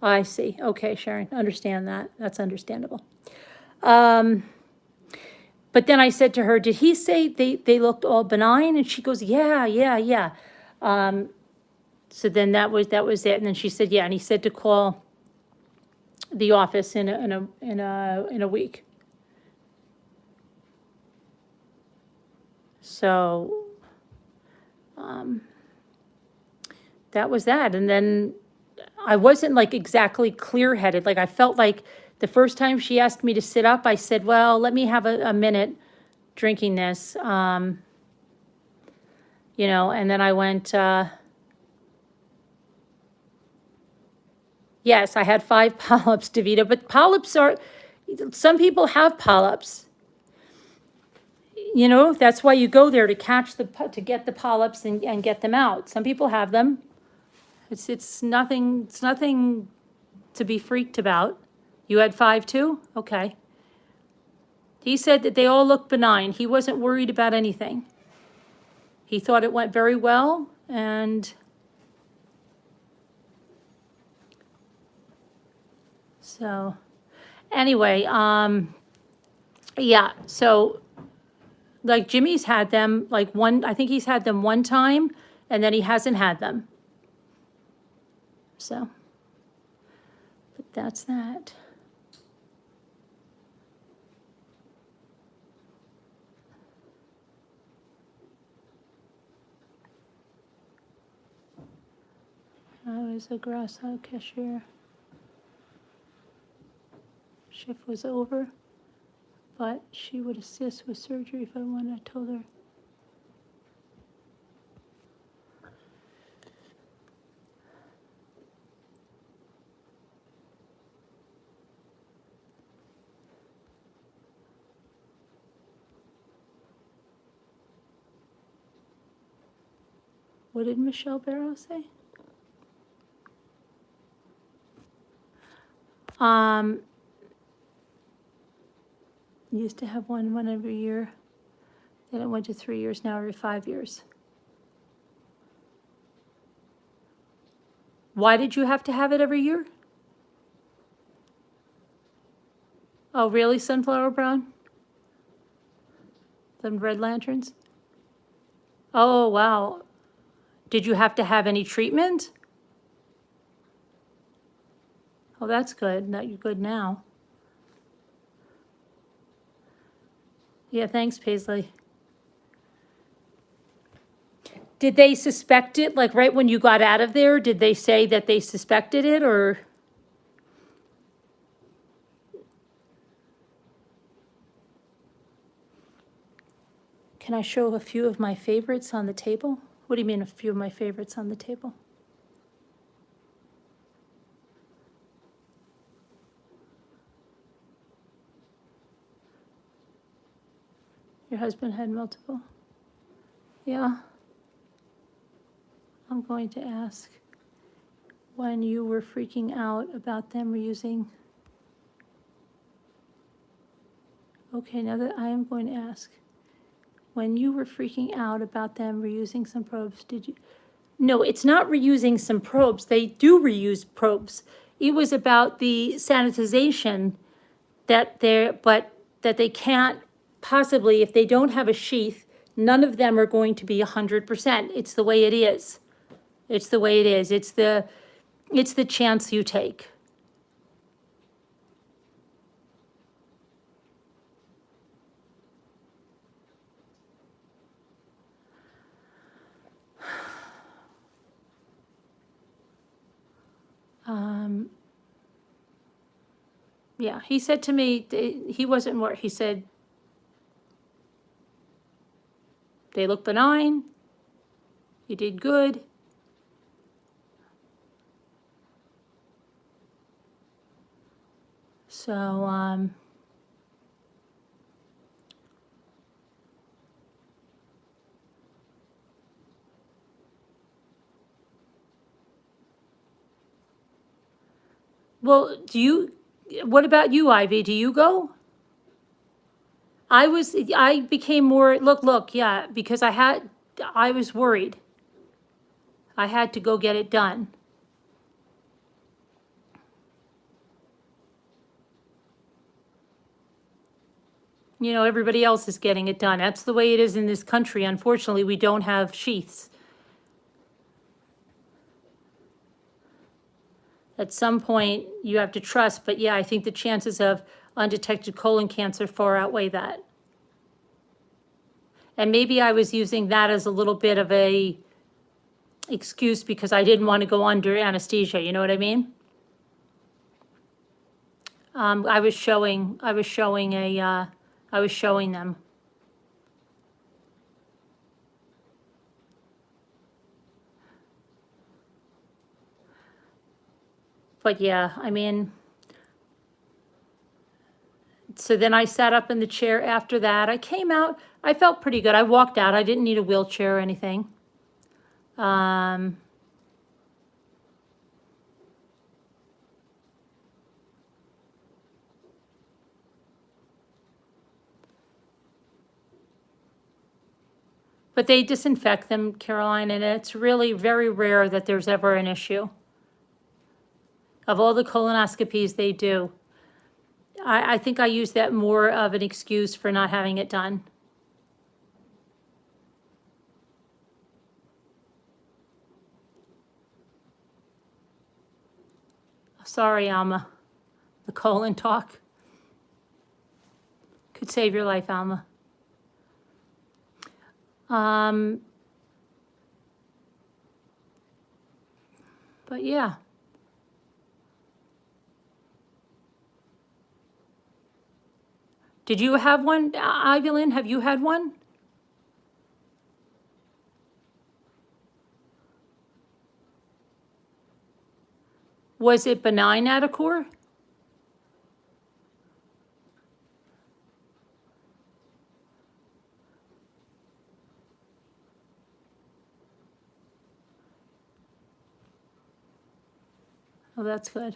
I see. Okay, Sharon, understand that. That's understandable. But then I said to her, did he say they looked all benign? And she goes, yeah. So then that was it. And then she said, yeah. And he said to call the office in a week. So, that was that. And then I wasn't like exactly clear-headed. Like I felt like the first time she asked me to sit up, I said, well, let me have a minute drinking this. And then I went, yes, I had 5 polyps, Davita, but polyps some people have polyps. That's why you go there to to get the polyps and get them out. Some people have them. It's nothing to be freaked about. You had 5 too? Okay. He said that they all looked benign. He wasn't worried about anything. He thought it went very well, and so anyway, yeah, so like Jimmy's had them like I think he's had them one time, and then he hasn't had them. So, but that's that. I was a grasshopper cashier. Shift was over, but she would assist with surgery if I wanted. I told her. What did Michelle Barrow say? Used to have one every year. Then it went to 3 years, now every 5 years. Why did you have to have it every year? Oh, really, Sunflower Brown? The red lanterns? Oh, wow. Did you have to have any treatment? Oh, that's good. That you're good now. Yeah, thanks, Paisley. Did they suspect it, like right when you got out of there? Did they say that they suspected it, or? Can I show a few of my favorites on the table? What do you mean, a few of my favorites on the table? Your husband had multiple? Yeah. I'm going to ask when you were freaking out about them reusing. Okay, now that I am going to ask, when you were freaking out about them reusing some probes, did you? No, it's not reusing some probes. They do reuse probes. It was about the sanitization that that they can't possibly, if they don't have a sheath, none of them are going to be 100%. It's the way it is. It's the way it is. It's the chance you take. Yeah, he said to me, he wasn't more, he said, they look benign, you did good. So, well, what about you, Ivy? Do you go? I became more, look, yeah, because I was worried. I had to go get it done. You know, everybody else is getting it done. That's the way it is in this country. Unfortunately, we don't have sheaths. At some point, you have to trust, but yeah, I think the chances of undetected colon cancer far outweigh that. And maybe I was using that as a little bit of a excuse because I didn't want to go under anesthesia, you know what I mean? I was showing them. But yeah, I mean, so then I sat up in the chair after that. I came out, I felt pretty good. I walked out. I didn't need a wheelchair or anything. But they disinfect them, Caroline, and it's really very rare that there's ever an issue. Of all the colonoscopies they do, I think I use that more of an excuse for not having it done. Sorry, Alma. The colon talk could save your life, Alma. But yeah. Did you have one, Ivy Lynn? Have you had one? Was it benign Aticore? Oh, that's good.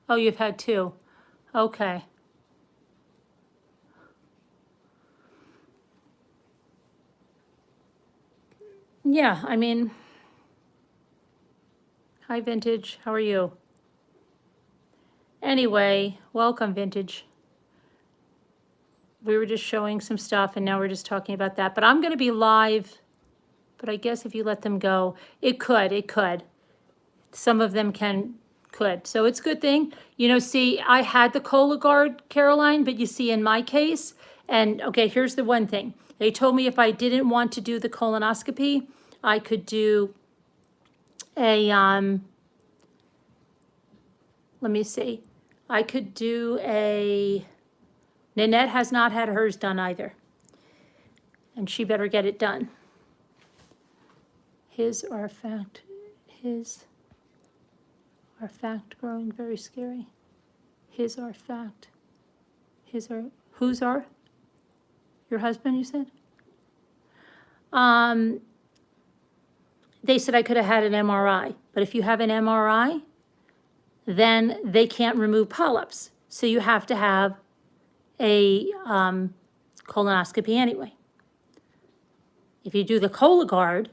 Oh, you've had two. Okay. Yeah, I mean, hi, Vintage. How are you? Anyway, welcome, Vintage. We were just showing some stuff, and now we're just talking about that. But I'm going to be live, but I guess if you let them go, it could. Some of them can could. So it's a good thing. You know, see, I had the Cologuard, Caroline, but you see in my case, and okay, here's the one thing. They told me if I didn't want to do the colonoscopy, I could do a, let me see. I could do a, Nanette has not had hers done either. And she better get it done. His are fact growing very scary. His are fact. His are, whose are? Your husband, you said? They said I could have had an MRI, but if you have an MRI, then they can't remove polyps. So you have to have a colonoscopy anyway. If you do the Cologuard,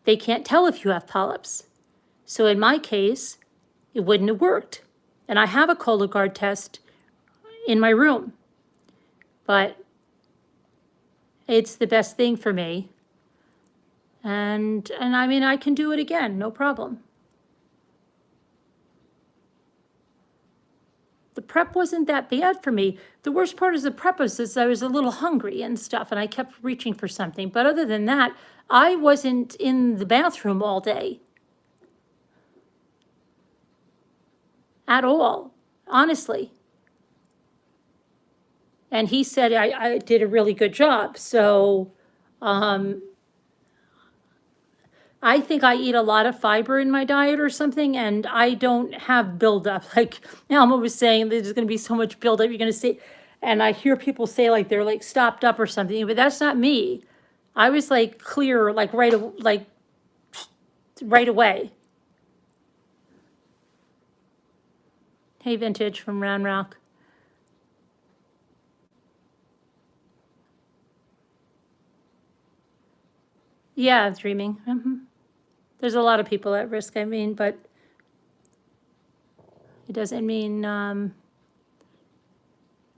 they can't tell if you have polyps. So in my case, it wouldn't have worked. And I have a Cologuard test in my room. But it's the best thing for me. And I mean, I can do it again, no problem. The prep wasn't that bad for me. The worst part of the prep was I was a little hungry and stuff, and I kept reaching for something. But other than that, I wasn't in the bathroom all day. At all, honestly. And he said I did a really good job. So I think I eat a lot of fiber in my diet or something, and I don't have buildup. Like Alma was saying, there's going to be so much buildup. You're going to see, and I hear people say like they're like stopped up or something, but that's not me. I was like clear, like right away. Hey, Vintage from Round Rock. Yeah, dreaming. There's a lot of people at risk, I mean, but it doesn't mean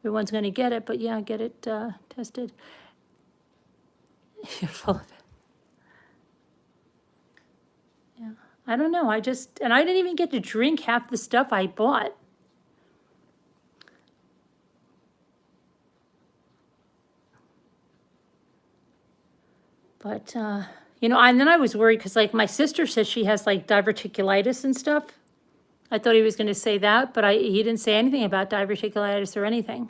everyone's going to get it, but yeah, get it tested. You're full of it. Yeah, I don't know. And I didn't even get to drink half the stuff I bought. But, you know, and then I was worried because, like, my sister says she has, like, diverticulitis and stuff. I thought he was going to say that, but he didn't say anything about diverticulitis or anything.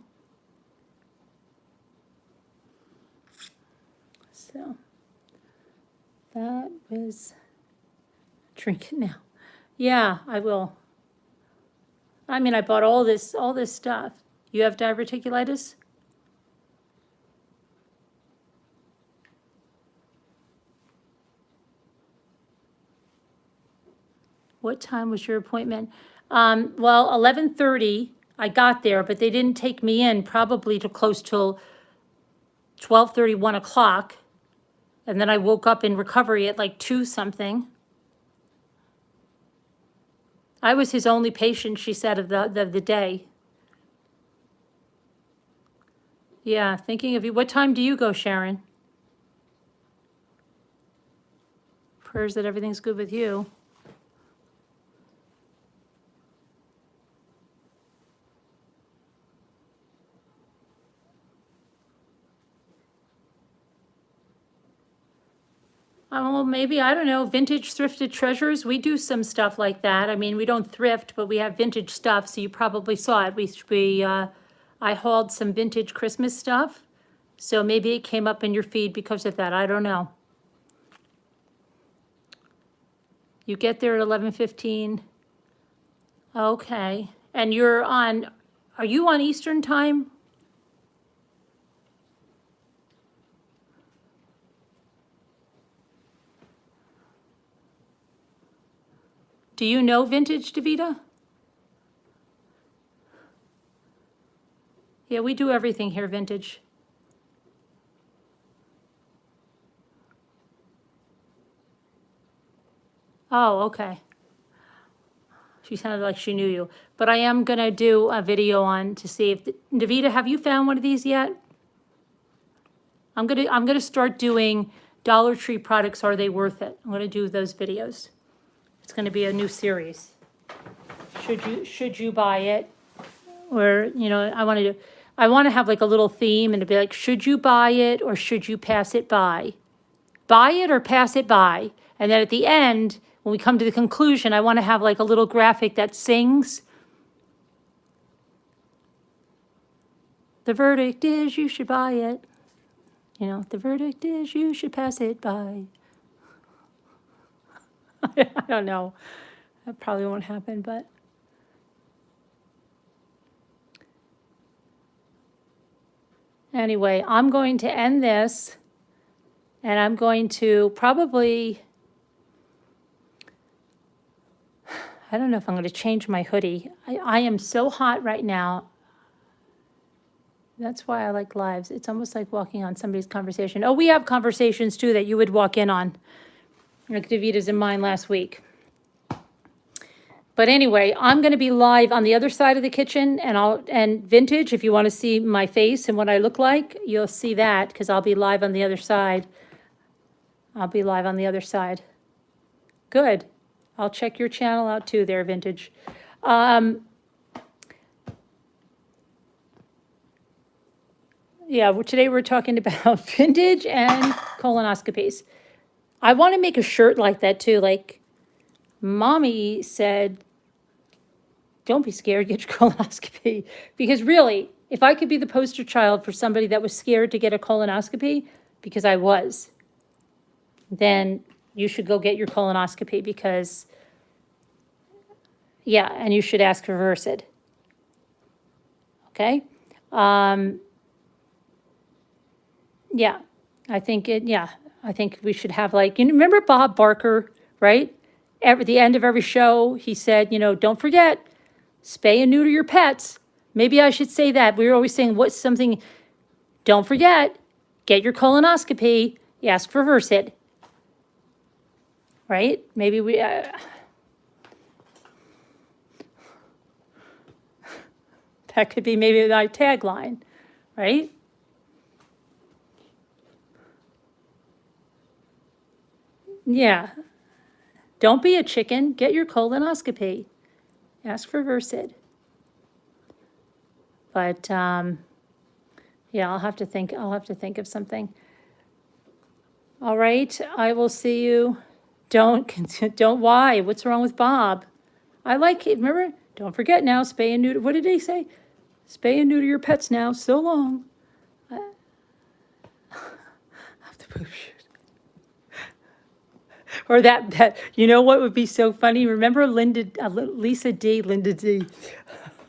So, that was, drink it now. Yeah, I will. I mean, I bought all this stuff. You have diverticulitis? What time was your appointment? Well, 11:30, I got there, but they didn't take me in probably till close till 12:30, 1 o'clock. And then I woke up in recovery at like 2 something. I was his only patient, she said, of the day. Yeah, thinking of you. What time do you go, Sharon? Prayers that everything's good with you. Well, maybe, I don't know, vintage thrifted treasures. We do some stuff like that. I mean, we don't thrift, but we have vintage stuff, so you probably saw it. I hauled some vintage Christmas stuff, so maybe it came up in your feed because of that. I don't know. You get there at 11:15. Okay. And are you on Eastern time? Do you know vintage, Davita? Yeah, we do everything here vintage. Oh, okay. She sounded like she knew you. But I am going to do a video on to see if, Davita, have you found one of these yet? I'm gonna start doing Dollar Tree products. Are they worth it? I'm gonna do those videos. It's gonna be a new series. should you buy it? Or, I want to have like a little theme and to be like, should you buy it or should you pass it by? Buy it or pass it by. And then at the end, when we come to the conclusion, I want to have like a little graphic that sings. The verdict is you should buy it. The verdict is you should pass it by. I don't know. That probably won't happen, but. Anyway, I'm going to end this, and I'm going to probably, I don't know if I'm going to change my hoodie. I am so hot right now. That's why I like lives. It's almost like walking on somebody's conversation. Oh, we have conversations too that you would walk in on, like Davita's and mine last week. But anyway, I'm going to be live on the other side of the kitchen, and Vintage, if you want to see my face and what I look like, you'll see that because I'll be live on the other side. I'll be live on the other side. Good. I'll check your channel out too there, Vintage. Yeah, today we're talking about vintage and colonoscopies. I want to make a shirt like that too. Like, Mommy said, don't be scared, get your colonoscopy. Because really, if I could be the poster child for somebody that was scared to get a colonoscopy, because I was, then you should go get your colonoscopy because, yeah, and you should ask for Versed. Okay? Yeah, I think we should have like, remember Bob Barker, right? At the end of every show, he said, don't forget, spay and neuter your pets. Maybe I should say that. We were always saying, what's something, don't forget, get your colonoscopy, ask for Versed. Right? Maybe we, that could be maybe my tagline, right? Yeah. Don't be a chicken, get your colonoscopy. Ask for Versed. But, yeah, I'll have to think of something. All right, I will see you. Don't, why? What's wrong with Bob? I like it, remember? Don't forget now, spay and neuter, what did he say? Spay and neuter your pets now, so long. I have to poop shit. Or that, what would be so funny? Remember Lisa D,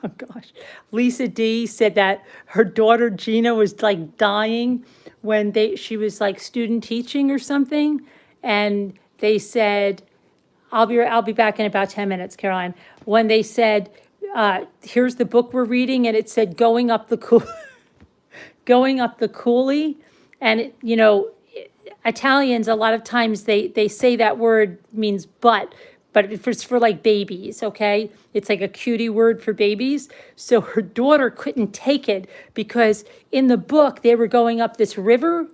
oh gosh. Lisa D said that her daughter Gina was like dying when she was like student teaching or something. And they said, I'll be back in about 10 minutes, Caroline. When they said, here's the book we're reading, and it said going up the coulee. And, Italians, a lot of times they say that word means but it's for like babies, okay? It's like a cutie word for babies. So her daughter couldn't take it because in the book they were going up this river,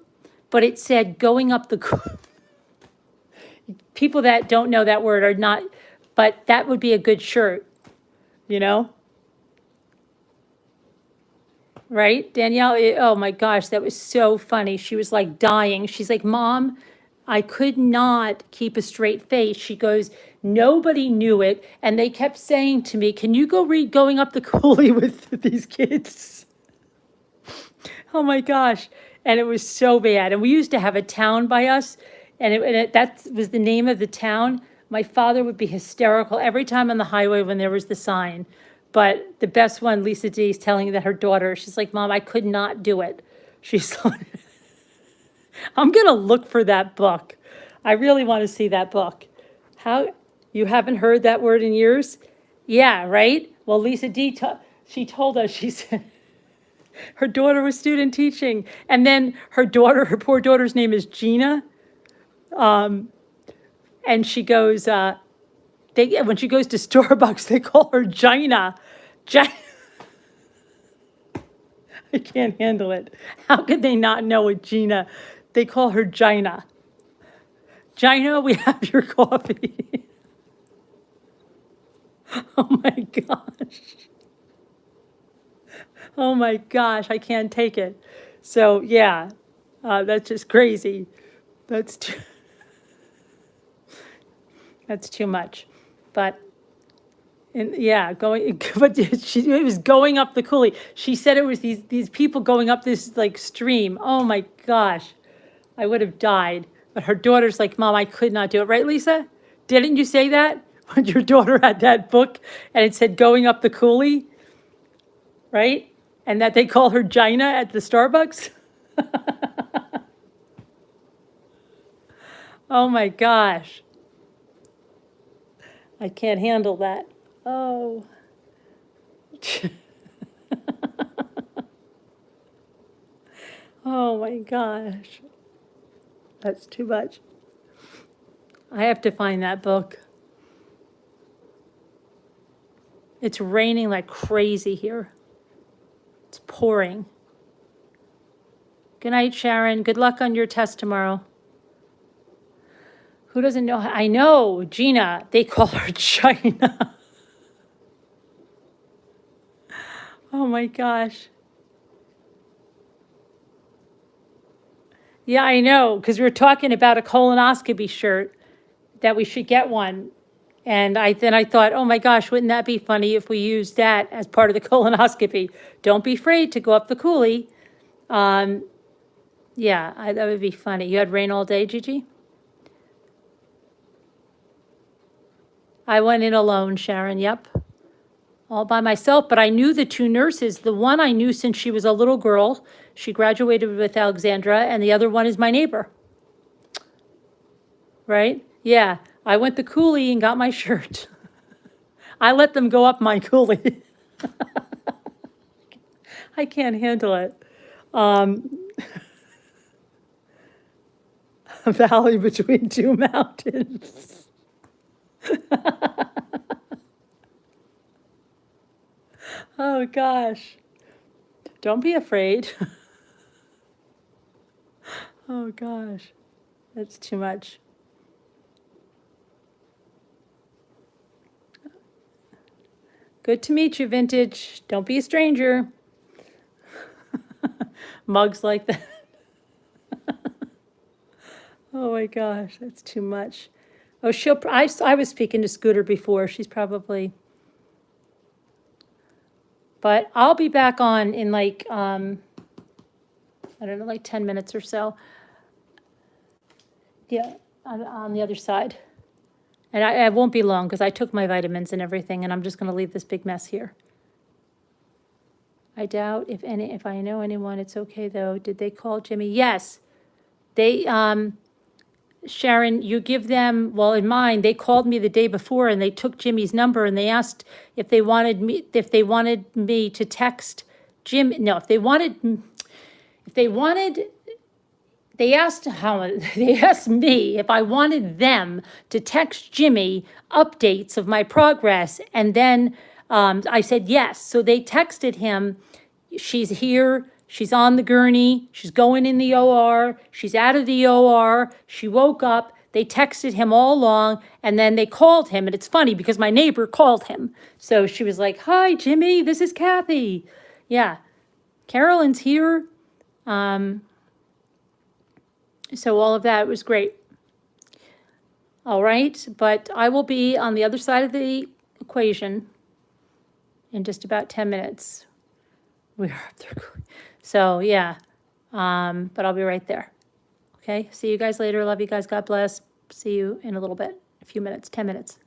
but it said going up the people that don't know that word are not, but that would be a good shirt, Right, Danielle? Oh my gosh, that was so funny. She was like dying. She's like, Mom, I could not keep a straight face. She goes, nobody knew it. And they kept saying to me, can you go read Going Up the Coulee with these kids? Oh my gosh. And it was so bad. And we used to have a town by us, and that was the name of the town. My father would be hysterical every time on the highway when there was the sign. But the best one, Lisa D, is telling that her daughter, she's like, Mom, I could not do it. She's like, I'm going to look for that book. I really want to see that book. How, you haven't heard that word in years? Yeah, right? Well, Lisa D, she told us, she said, her daughter was student teaching. And then her poor daughter's name is Gina. And she goes, when she goes to Starbucks, they call her Gina. I can't handle it. How could they not know it, Gina? They call her Gina. Gina, we have your coffee. Oh my gosh. Oh my gosh, I can't take it. So, yeah, that's just crazy. That's too, that's too much. But, and yeah, going, but it was going up the coulee. She said it was these people going up this like stream. Oh my gosh, I would have died. But her daughter's like, Mom, I could not do it. Right, Lisa? Didn't you say that when your daughter had that book and it said going up the coulee? Right? And that they call her Gina at the Starbucks? Oh my gosh. I can't handle that. Oh. Oh my gosh. That's too much. I have to find that book. It's raining like crazy here. It's pouring. Good night, Sharon. Good luck on your test tomorrow. Who doesn't know? I know, Gina. They call her China. Oh my gosh. Yeah, I know, because we were talking about a colonoscopy shirt that we should get one. And then I thought, oh my gosh, wouldn't that be funny if we used that as part of the colonoscopy? Don't be afraid to go up the coulee. Yeah, that would be funny. You had rain all day, Gigi? I went in alone, Sharon, yep. All by myself, but I knew the two nurses. The one I knew since she was a little girl. She graduated with Alexandra, and the other one is my neighbor. Right? Yeah, I went the coulee and got my shirt. I let them go up my coulee. I can't handle it. A valley between two mountains. Oh gosh. Don't be afraid. Oh gosh. That's too much. Good to meet you, Vintage. Don't be a stranger. Mugs like that. Oh my gosh, that's too much. Oh, I was speaking to Scooter before. She's probably, but I'll be back on in like, I don't know, like 10 minutes or so. Yeah, on the other side. And I won't be long because I took my vitamins and everything, and I'm just going to leave this big mess here. I doubt if I know anyone, it's okay though. Did they call Jimmy? Yes. They, Sharon, you give them, well, in mine, they called me the day before and they took Jimmy's number and they asked if they wanted me to text Jim. No, they asked me if I wanted them to text Jimmy updates of my progress. And then I said yes. So they texted him, she's here, she's on the gurney, she's going in the OR, she's out of the OR, she woke up. They texted him all along, and then they called him. And it's funny because my neighbor called him. So she was like, hi, Jimmy, this is Kathy. Yeah, Carolyn's here. So all of that was great. All right, but I will be on the other side of the equation in just about 10 minutes. We are up there. So yeah, but I'll be right there. Okay, see you guys later. Love you guys. God bless. See you in a little bit, a few minutes, 10 minutes.